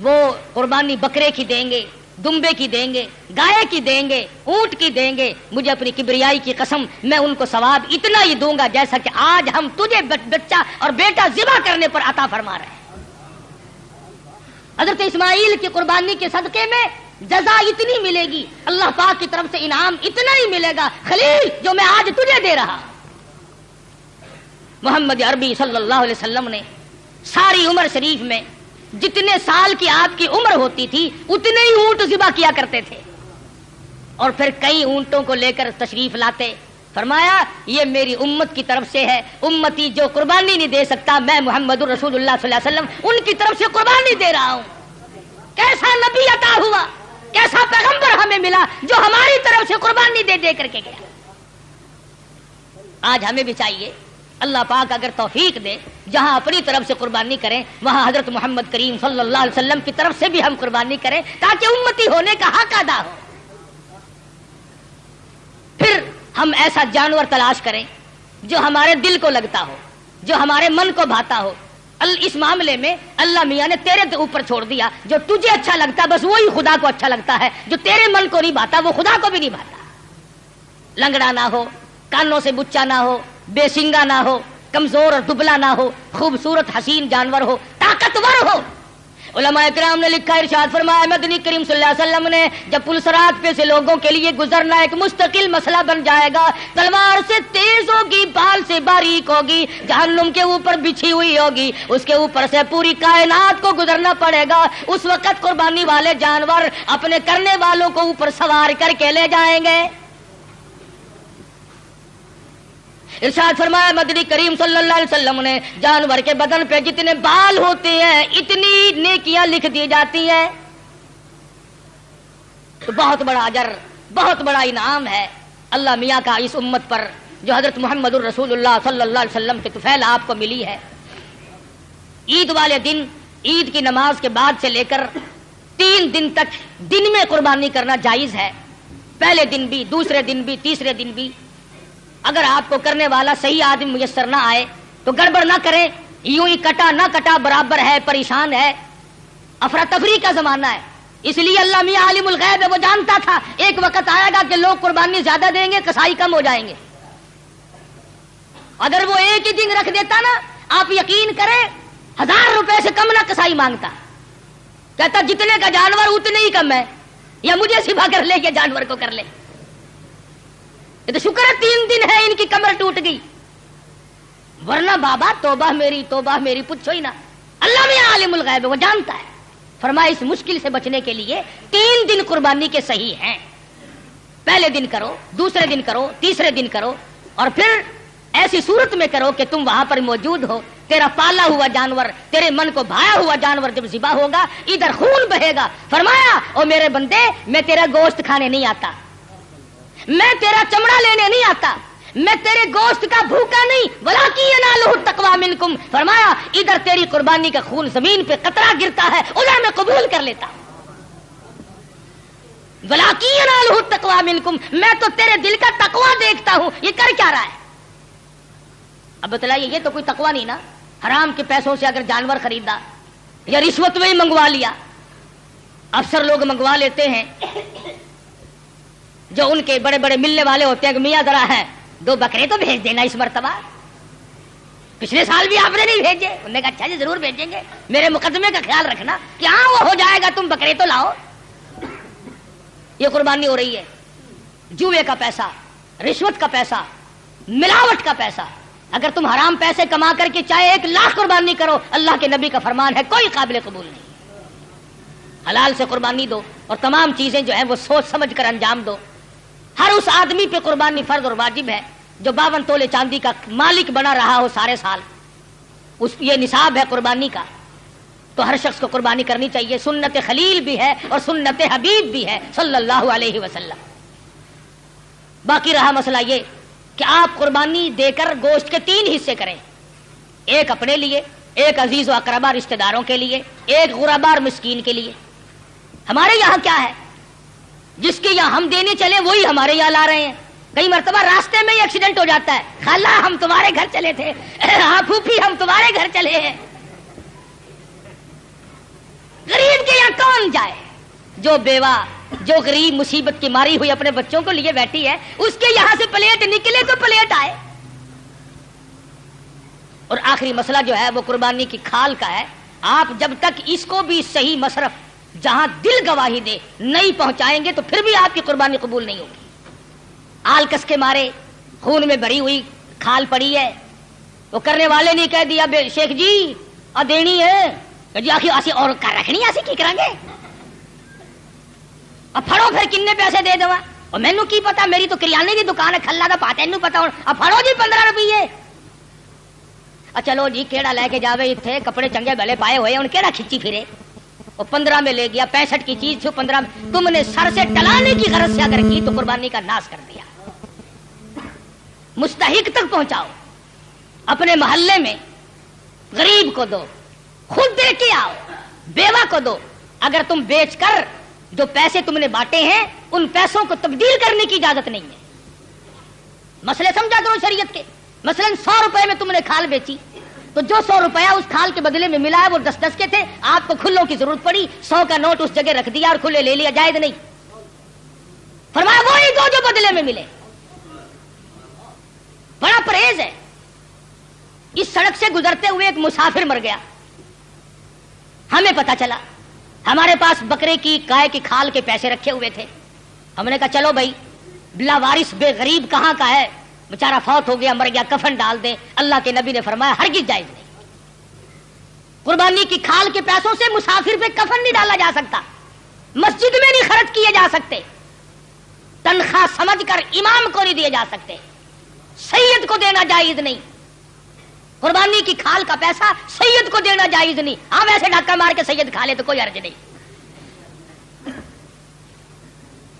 وہ قربانی بکرے کی دیں گے، دمبے کی دیں گے، گائے کی دیں گے، اونٹ کی دیں گے، مجھے اپنی کبریائی کی قسم میں ان کو ثواب اتنا ہی دوں گا جیسا کہ آج ہم تجھے بچہ اور بیٹا ذبح کرنے پر عطا فرما رہے ہیں۔ حضرت اسماعیل کی قربانی کے صدقے میں جزا اتنی ملے گی، اللہ پاک کی طرف سے انعام اتنا ہی ملے گا خلیل جو میں آج تجھے دے رہا۔ محمد عربی صلی اللہ علیہ وسلم نے ساری عمر شریف میں جتنے سال کی آپ کی عمر ہوتی تھی اتنے ہی اونٹ ذبح کیا کرتے تھے، اور پھر کئی اونٹوں کو لے کر تشریف لاتے۔ فرمایا یہ میری امت کی طرف سے ہے، امتی جو قربانی نہیں دے سکتا میں محمد رسول اللہ صلی اللہ علیہ وسلم ان کی طرف سے قربانی دے رہا ہوں۔ کیسا نبی عطا ہوا، کیسا پیغمبر ہمیں ملا جو ہماری طرف سے قربانی دے دے کر کے گیا۔ آج ہمیں بھی چاہیے اللہ پاک اگر توفیق دے جہاں اپنی طرف سے قربانی کریں وہاں حضرت محمد کریم صلی اللہ علیہ وسلم کی طرف سے بھی ہم قربانی کریں تاکہ امتی ہونے کا حق ادا ہو۔ پھر ہم ایسا جانور تلاش کریں جو ہمارے دل کو لگتا ہو، جو ہمارے من کو بھاتا ہو۔ اس معاملے میں اللہ میاں نے تیرے اوپر چھوڑ دیا، جو تجھے اچھا لگتا بس وہی خدا کو اچھا لگتا ہے، جو تیرے من کو نہیں بھاتا وہ خدا کو بھی نہیں بھاتا۔ لنگڑا نہ ہو، کانوں سے بچا نہ ہو، بے سنگا نہ ہو، کمزور اور دبلا نہ ہو، خوبصورت حسین جانور ہو، طاقتور ہو۔ علماء کرام نے لکھا، ارشاد فرمایا مدنی کریم صلی اللہ علیہ وسلم نے جب پلسرات پہ سے لوگوں کے لیے گزرنا ایک مستقل مسئلہ بن جائے گا، تلوار سے تیز ہوگی، بال سے باریک ہوگی، جہنم کے اوپر بچھی ہوئی ہوگی، اس کے اوپر سے پوری کائنات کو گزرنا پڑے گا، اس وقت قربانی والے جانور اپنے کرنے والوں کو اوپر سوار کر کے لے جائیں گے۔ ارشاد فرمایا مدنی کریم صلی اللہ علیہ وسلم نے جانور کے بدن پہ جتنے بال ہوتے ہیں اتنی نیکیاں لکھ دی جاتی ہیں۔ تو بہت بڑا اجر، بہت بڑا انعام ہے اللہ میاں کا اس امت پر جو حضرت محمد الرسول اللہ صلی اللہ علیہ وسلم کے طفیل آپ کو ملی ہے۔ عید والے دن، عید کی نماز کے بعد سے لے کر 3 دن تک دن میں قربانی کرنا جائز ہے، پہلے دن بھی، دوسرے دن بھی، تیسرے دن بھی۔ اگر آپ کو کرنے والا صحیح آدمی میسر نہ آئے تو گڑبڑ نہ کریں، یوں ہی کٹا نہ کٹا برابر ہے، پریشان ہے، افراتفری کا زمانہ ہے۔ اس لیے اللہ میاں عالم الغیب ہے، وہ جانتا تھا ایک وقت آئے گا کہ لوگ قربانی زیادہ دیں گے، کسائی کم ہو جائیں گے۔ اگر وہ ایک ہی دن رکھ دیتا نا، آپ یقین کریں 1000 روپے سے کم نہ کسائی مانگتا، کہتا جتنے کا جانور اتنے ہی کم ہے، یا مجھے سبا کر لے یا جانور کو کر لے۔ تو شکر ہے 3 دن ہے ان کی کمر ٹوٹ گئی، ورنہ بابا توبہ میری پوچھو ہی نا۔ اللہ میں عالم الغیب وہ جانتا ہے، فرمایا اس مشکل سے بچنے کے لیے 3 دن قربانی کے صحیح ہیں، پہلے دن کرو، دوسرے دن کرو، تیسرے دن کرو، اور پھر ایسی صورت میں کرو کہ تم وہاں پر موجود ہو، تیرا پالا ہوا جانور، تیرے من کو بھایا ہوا جانور جب ذبح ہوگا ادھر خون بہے گا۔ فرمایا او میرے بندے میں تیرا گوشت کھانے نہیں آتا، میں تیرا چمڑا لینے نہیں آتا، میں تیرے گوشت کا بھوکا نہیں، ولاکی ینالہ التقوی منکم۔ فرمایا ادھر تیری قربانی کا خون زمین پہ قطرہ گرتا ہے ادھر میں قبول کر لیتا ہوں۔ ولاکی ینالہ التقوی منکم، میں تو تیرے دل کا تقوی دیکھتا ہوں، یہ کر کیا رہا ہے؟ اب بتلائیے یہ تو کوئی تقوی نہیں نا، حرام کے پیسوں سے اگر جانور خریدا یا رشوت میں ہی منگوا لیا۔ افسر لوگ منگوا لیتے ہیں جو ان کے بڑے بڑے ملنے والے ہوتے ہیں کہ میاں ذرا ہے 2 بکرے تو بھیج دینا اس مرتبہ، پچھلے سال بھی آپ نے نہیں بھیجے۔ انہوں نے کہا اچھا جی ضرور بھیجیں گے، میرے مقدمے کا خیال رکھنا کہ ہاں وہ ہو جائے گا، تم بکرے تو لاؤ۔ یہ قربانی ہو رہی ہے، جوئے کا پیسہ، رشوت کا پیسہ، ملاوٹ کا پیسہ۔ اگر تم حرام پیسے کما کر کے چاہے 1 لاکھ قربانی کرو، اللہ کے نبی کا فرمان ہے کوئی قابل قبول نہیں۔ حلال سے قربانی دو اور تمام چیزیں جو ہیں وہ سوچ سمجھ کر انجام دو۔ ہر اس آدمی پہ قربانی فرض اور واجب ہے جو 52 تولے چاندی کا مالک بنا رہا ہو سارے سال، اس یہ نصاب ہے قربانی کا، تو ہر شخص کو قربانی کرنی چاہیے۔ سنت خلیل بھی ہے اور سنت حبیب بھی ہے صلی اللہ علیہ وسلم۔ باقی رہا مسئلہ یہ کہ آپ قربانی دے کر گوشت کے 3 حصے کریں، ایک اپنے لیے، ایک عزیز و اقربا رشتہ داروں کے لیے، ایک غربا اور مسکین کے لیے۔ ہمارے یہاں کیا ہے، جس کے یہاں ہم دینے چلے وہی ہمارے یہاں لا رہے ہیں۔ کئی مرتبہ راستے میں ہی ایکسیڈنٹ ہو جاتا ہے، خالہ ہم تمہارے گھر چلے تھے، ہاں پھوپھی ہم تمہارے گھر چلے ہیں۔ غریب کے یہاں کون جائے؟ جو بیوہ، جو غریب مصیبت کی ماری ہوئی اپنے بچوں کو لیے بیٹھی ہے، اس کے یہاں سے پلیٹ نکلے تو پلیٹ آئے۔ اور آخری مسئلہ جو ہے وہ قربانی کی کھال کا ہے۔ آپ جب تک اس کو بھی صحیح مصرف جہاں دل گواہی دے نہیں پہنچائیں گے تو پھر بھی آپ کی قربانی قبول نہیں ہوگی. آلکس کے مارے خون میں بھری ہوئی کھال پڑی ہے, وہ کرنے والے نے کہہ دیا شیخ جی دینی ہے جی آخر اسی اور کر رکھنی اسی کی کریں گے, اب پھڑو پھر کنے پیسے دے دوا, اور مینوں کی پتا میری تو کریانے کی دکان ہے کھلا دا پاتے نوں پتا ہوں, اب پھڑو جی 15 روپیے. چلو جی کیڑا لے کے جاوے اتنے کپڑے چنگے بھلے پائے ہوئے ان کیڑا کھچی پھرے, وہ 15 میں لے گیا, 65 کی چیز تھی 15 میں. تم نے سر سے ٹلانے کی غرض سے اگر کی تو قربانی کا ناس کر دیا. مستحق تک پہنچاؤ, اپنے محلے میں غریب کو دو, خود دے کے آؤ, بیوہ کو دو. اگر تم بیچ کر جو پیسے تم نے بانٹے ہیں ان پیسوں کو تبدیل کرنے کی اجازت نہیں ہے. مسئلے سمجھا کرو شریعت کے. مثلا 100 روپے میں تم نے کھال بیچی تو جو 100 روپیہ اس کھال کے بدلے میں ملا ہے وہ 10 کے تھے, آپ کو کھلوں کی ضرورت پڑی, 100 کا نوٹ اس جگہ رکھ دیا اور کھلے لے لیا, جائز نہیں. فرمایا وہی دو جو بدلے میں ملے. بڑا پرہیز ہے. اس سڑک سے گزرتے ہوئے ایک مسافر مر گیا, ہمیں پتا چلا, ہمارے پاس بکرے کی گائے کی کھال کے پیسے رکھے ہوئے تھے. ہم نے کہا چلو بھائی بلا وارث بے غریب کہاں کا ہے, بیچارہ فوت ہو گیا مر گیا, کفن ڈال دیں. اللہ کے نبی نے فرمایا ہرگز جائز نہیں. قربانی کی کھال کے پیسوں سے مسافر پہ کفن نہیں ڈالا جا سکتا, مسجد میں نہیں خرچ کیے جا سکتے, تنخواہ سمجھ کر امام کو نہیں دیے جا سکتے, سید کو دینا جائز نہیں. قربانی کی کھال کا پیسہ سید کو دینا جائز نہیں. ہاں ویسے ڈھکا مار کے سید کھا لے تو کوئی حرج نہیں.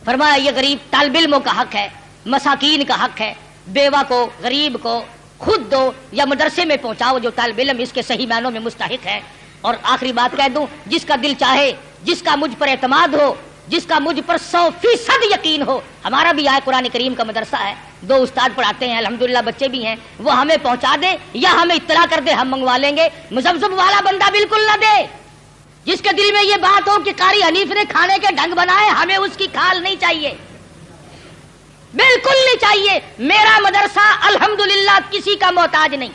فرمایا یہ غریب طالب علموں کا حق ہے, مساکین کا حق ہے, بیوہ کو غریب کو خود دو یا مدرسے میں پہنچاؤ جو طالب علم اس کے صحیح معنوں میں مستحق ہے. اور آخری بات کہہ دوں, جس کا دل چاہے, جس کا مجھ پر اعتماد ہو, جس کا مجھ پر 100% یقین ہو, ہمارا بھی آئے قرآن کریم کا مدرسہ ہے, 2 استاد پڑھاتے ہیں الحمدللہ, بچے بھی ہیں, وہ ہمیں پہنچا دے یا ہمیں اطلاع کر دے, ہم منگوا لیں گے. مزبزب والا بندہ بالکل نہ دے. جس کے دل میں یہ بات ہو کہ قاری حنیف نے کھانے کے ڈھنگ بنائے, ہمیں اس کی کھال نہیں چاہیے, بالکل نہیں چاہیے. میرا مدرسہ الحمدللہ کسی کا محتاج نہیں,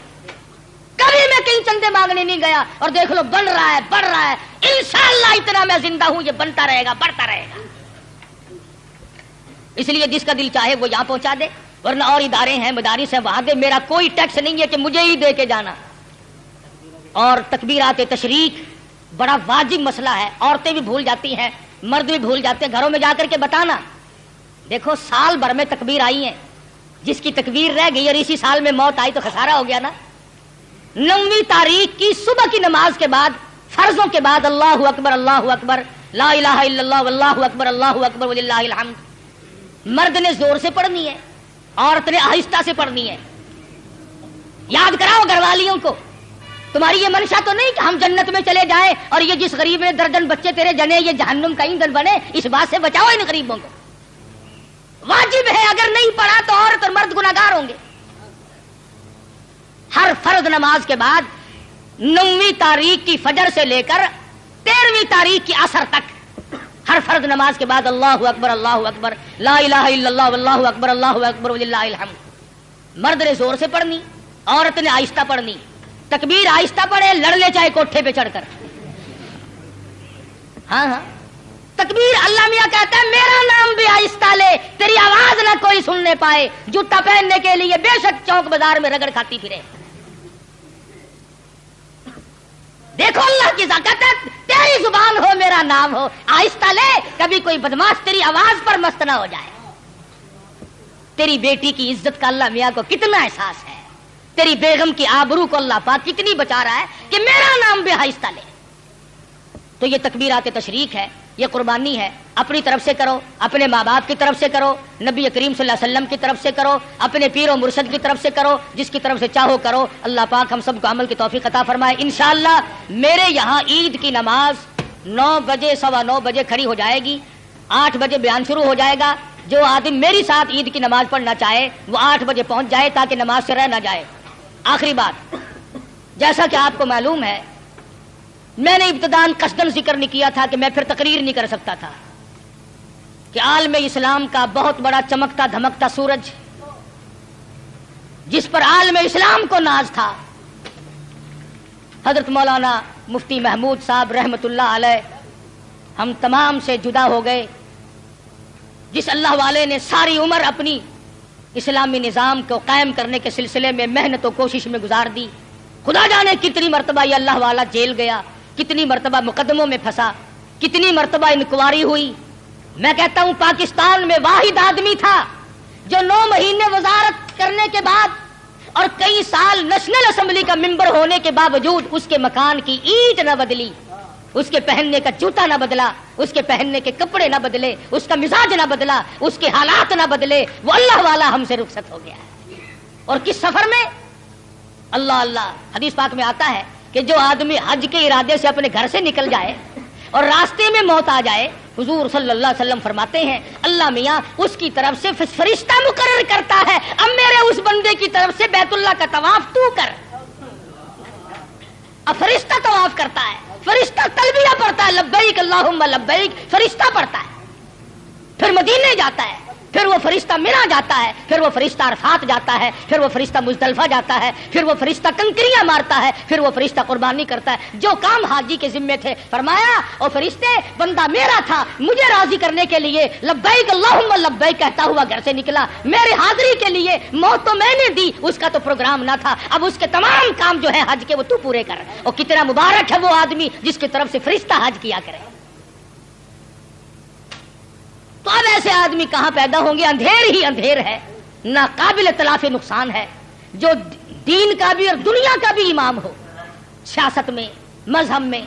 کبھی میں کہیں چندے مانگنے نہیں گیا, اور دیکھ لو بن رہا ہے, بڑھ رہا ہے. انشاءاللہ اتنا میں زندہ ہوں یہ بنتا رہے گا, بڑھتا رہے گا. اس لیے جس کا دل چاہے وہ یہاں پہنچا دے, ورنہ اور ادارے ہیں مدارس ہیں وہاں دے. میرا کوئی ٹیکس نہیں ہے کہ مجھے ہی دے کے جانا. اور تکبیرات تشریق بڑا واجب مسئلہ ہے, عورتیں بھی بھول جاتی ہیں, مرد بھی بھول جاتے ہیں. گھروں میں جا کر کے بتانا, دیکھو سال بھر میں تکبیر آئی ہے, جس کی تکبیر رہ گئی اور اسی سال میں موت آئی تو خسارہ ہو گیا نا. 9ویں تاریخ کی صبح کی نماز کے بعد, فرضوں کے بعد اللہ اکبر اللہ اکبر لا الہ الا اللہ واللہ اکبر اللہ اکبر وللہ الحمد. مرد نے زور سے پڑھنی ہے, عورت نے آہستہ سے پڑھنی ہے. یاد کراؤ گھر والیوں کو, تمہاری یہ منشا تو نہیں کہ ہم جنت میں چلے جائیں اور یہ جس غریب نے درجن بچے تیرے جنے یہ جہنم کا ایندھن بنے. اس بات سے بچاؤ ان غریبوں کو. واجب ہے, اگر نہیں پڑھا تو عورت اور مرد گناہگار ہوں گے. ہر فرض نماز کے بعد 9ویں تاریخ کی فجر سے لے کر 13ویں تاریخ کی عصر تک ہر فرض نماز کے بعد اللہ اکبر لا الہ الا اللہ واللہ اکبر وللہ الحمد. مرد نے زور سے پڑھنی, عورت نے آہستہ پڑھنی. تکبیر آہستہ پڑھے, لڑ لے چاہے کوٹھے پہ چڑھ کر. ہاں ہاں تکبیر, اللہ میاں کہتا ہے میرا نام بھی آہستہ لے, تیری آواز نہ کوئی سننے پائے. جوتا پہننے کے لیے بے شک چوک بازار میں رگڑ کھاتی پھرے. دیکھو اللہ کی ذات ہے, تیری زبان ہو میرا نام ہو, آہستہ لے, کبھی کوئی بدماش تیری آواز پر مست نہ ہو جائے. تیری بیٹی کی عزت کا اللہ میاں کو کتنا احساس ہے, تیری بیگم کی آبرو کو اللہ پاک کتنی بچا رہا ہے کہ میرا نام بھی آہستہ لے. تو یہ تکبیرات تشریق ہے, یہ قربانی ہے. اپنی طرف سے کرو, اپنے ماں باپ کی طرف سے کرو, نبی کریم صلی اللہ علیہ وسلم کی طرف سے کرو, اپنے پیر و مرشد کی طرف سے کرو, جس کی طرف سے چاہو کرو. اللہ پاک ہم سب کو عمل کی توفیق عطا فرمائے. انشاءاللہ میرے یہاں عید کی نماز 9 بجے 9:15 بجے کھڑی ہو جائے گی, 8 بجے بیان شروع ہو جائے گا. جو آدمی میری ساتھ عید کی نماز پڑھنا چاہے وہ 8 بجے پہنچ جائے تاکہ نماز سے رہ نہ جائے. آخری بات, جیسا کہ آپ کو معلوم ہے میں نے ابتداءً قصداً ذکر نہیں کیا تھا کہ میں پھر تقریر نہیں کر سکتا تھا کہ عالم اسلام کا بہت بڑا چمکتا دھمکتا سورج جس پر عالم اسلام کو ناز تھا, حضرت مولانا مفتی محمود صاحب رحمت اللہ علیہ ہم تمام سے جدا ہو گئے. جس اللہ والے نے ساری عمر اپنی اسلامی نظام کو قائم کرنے کے سلسلے میں محنت و کوشش میں گزار دی, خدا جانے کتنی مرتبہ یہ اللہ والا جیل گیا, کتنی مرتبہ مقدموں میں پھنسا, کتنی مرتبہ انکوائری ہوئی. میں کہتا ہوں پاکستان میں واحد آدمی تھا جو 9 مہینے وزارت کرنے کے بعد اور کئی سال نیشنل اسمبلی کا ممبر ہونے کے باوجود اس کے مکان کی اینٹ نہ بدلی, اس کے پہننے کا جوتا نہ بدلا, اس کے پہننے کے کپڑے نہ بدلے, اس کا مزاج نہ بدلا, اس کے حالات نہ بدلے. وہ اللہ والا ہم سے رخصت ہو گیا ہے. اور کس سفر میں؟ اللہ اللہ, حدیث پاک میں آتا ہے کہ جو آدمی حج کے ارادے سے اپنے گھر سے نکل جائے اور راستے میں موت آ جائے, حضور صلی اللہ علیہ وسلم فرماتے ہیں اللہ میاں اس کی طرف سے فرشتہ مقرر کرتا ہے, اب میرے اس بندے کی طرف سے بیت اللہ کا طواف تو کر. اب فرشتہ طواف کرتا ہے, فرشتہ تلبیہ پڑھتا ہے, لبیک اللہم لبیک, فرشتہ پڑھتا ہے. پھر مدینے جاتا ہے, پھر وہ فرشتہ منا جاتا ہے, پھر وہ فرشتہ عرفات جاتا ہے, پھر وہ فرشتہ مزدلفہ جاتا ہے, پھر وہ فرشتہ کنکریاں مارتا ہے, پھر وہ فرشتہ قربانی کرتا ہے. جو کام حاجی کے ذمے تھے فرمایا او فرشتے بندہ میرا تھا, مجھے راضی کرنے کے لیے لبیک اللہم لبیک کہتا ہوا گھر سے نکلا, میرے حاضری کے لیے موت تو میں نے دی, اس کا تو پروگرام نہ تھا. اب اس کے تمام کام جو ہے حج کے وہ تو پورے کر. اور کتنا مبارک ہے وہ آدمی جس کی طرف سے فرشتہ حج کیا کرے. تو اب ایسے آدمی کہاں پیدا ہوں گے؟ اندھیر ہی اندھیر ہے, ناقابل تلافی نقصان ہے. جو دین کا بھی اور دنیا کا بھی امام ہو, سیاست میں, مذہب میں,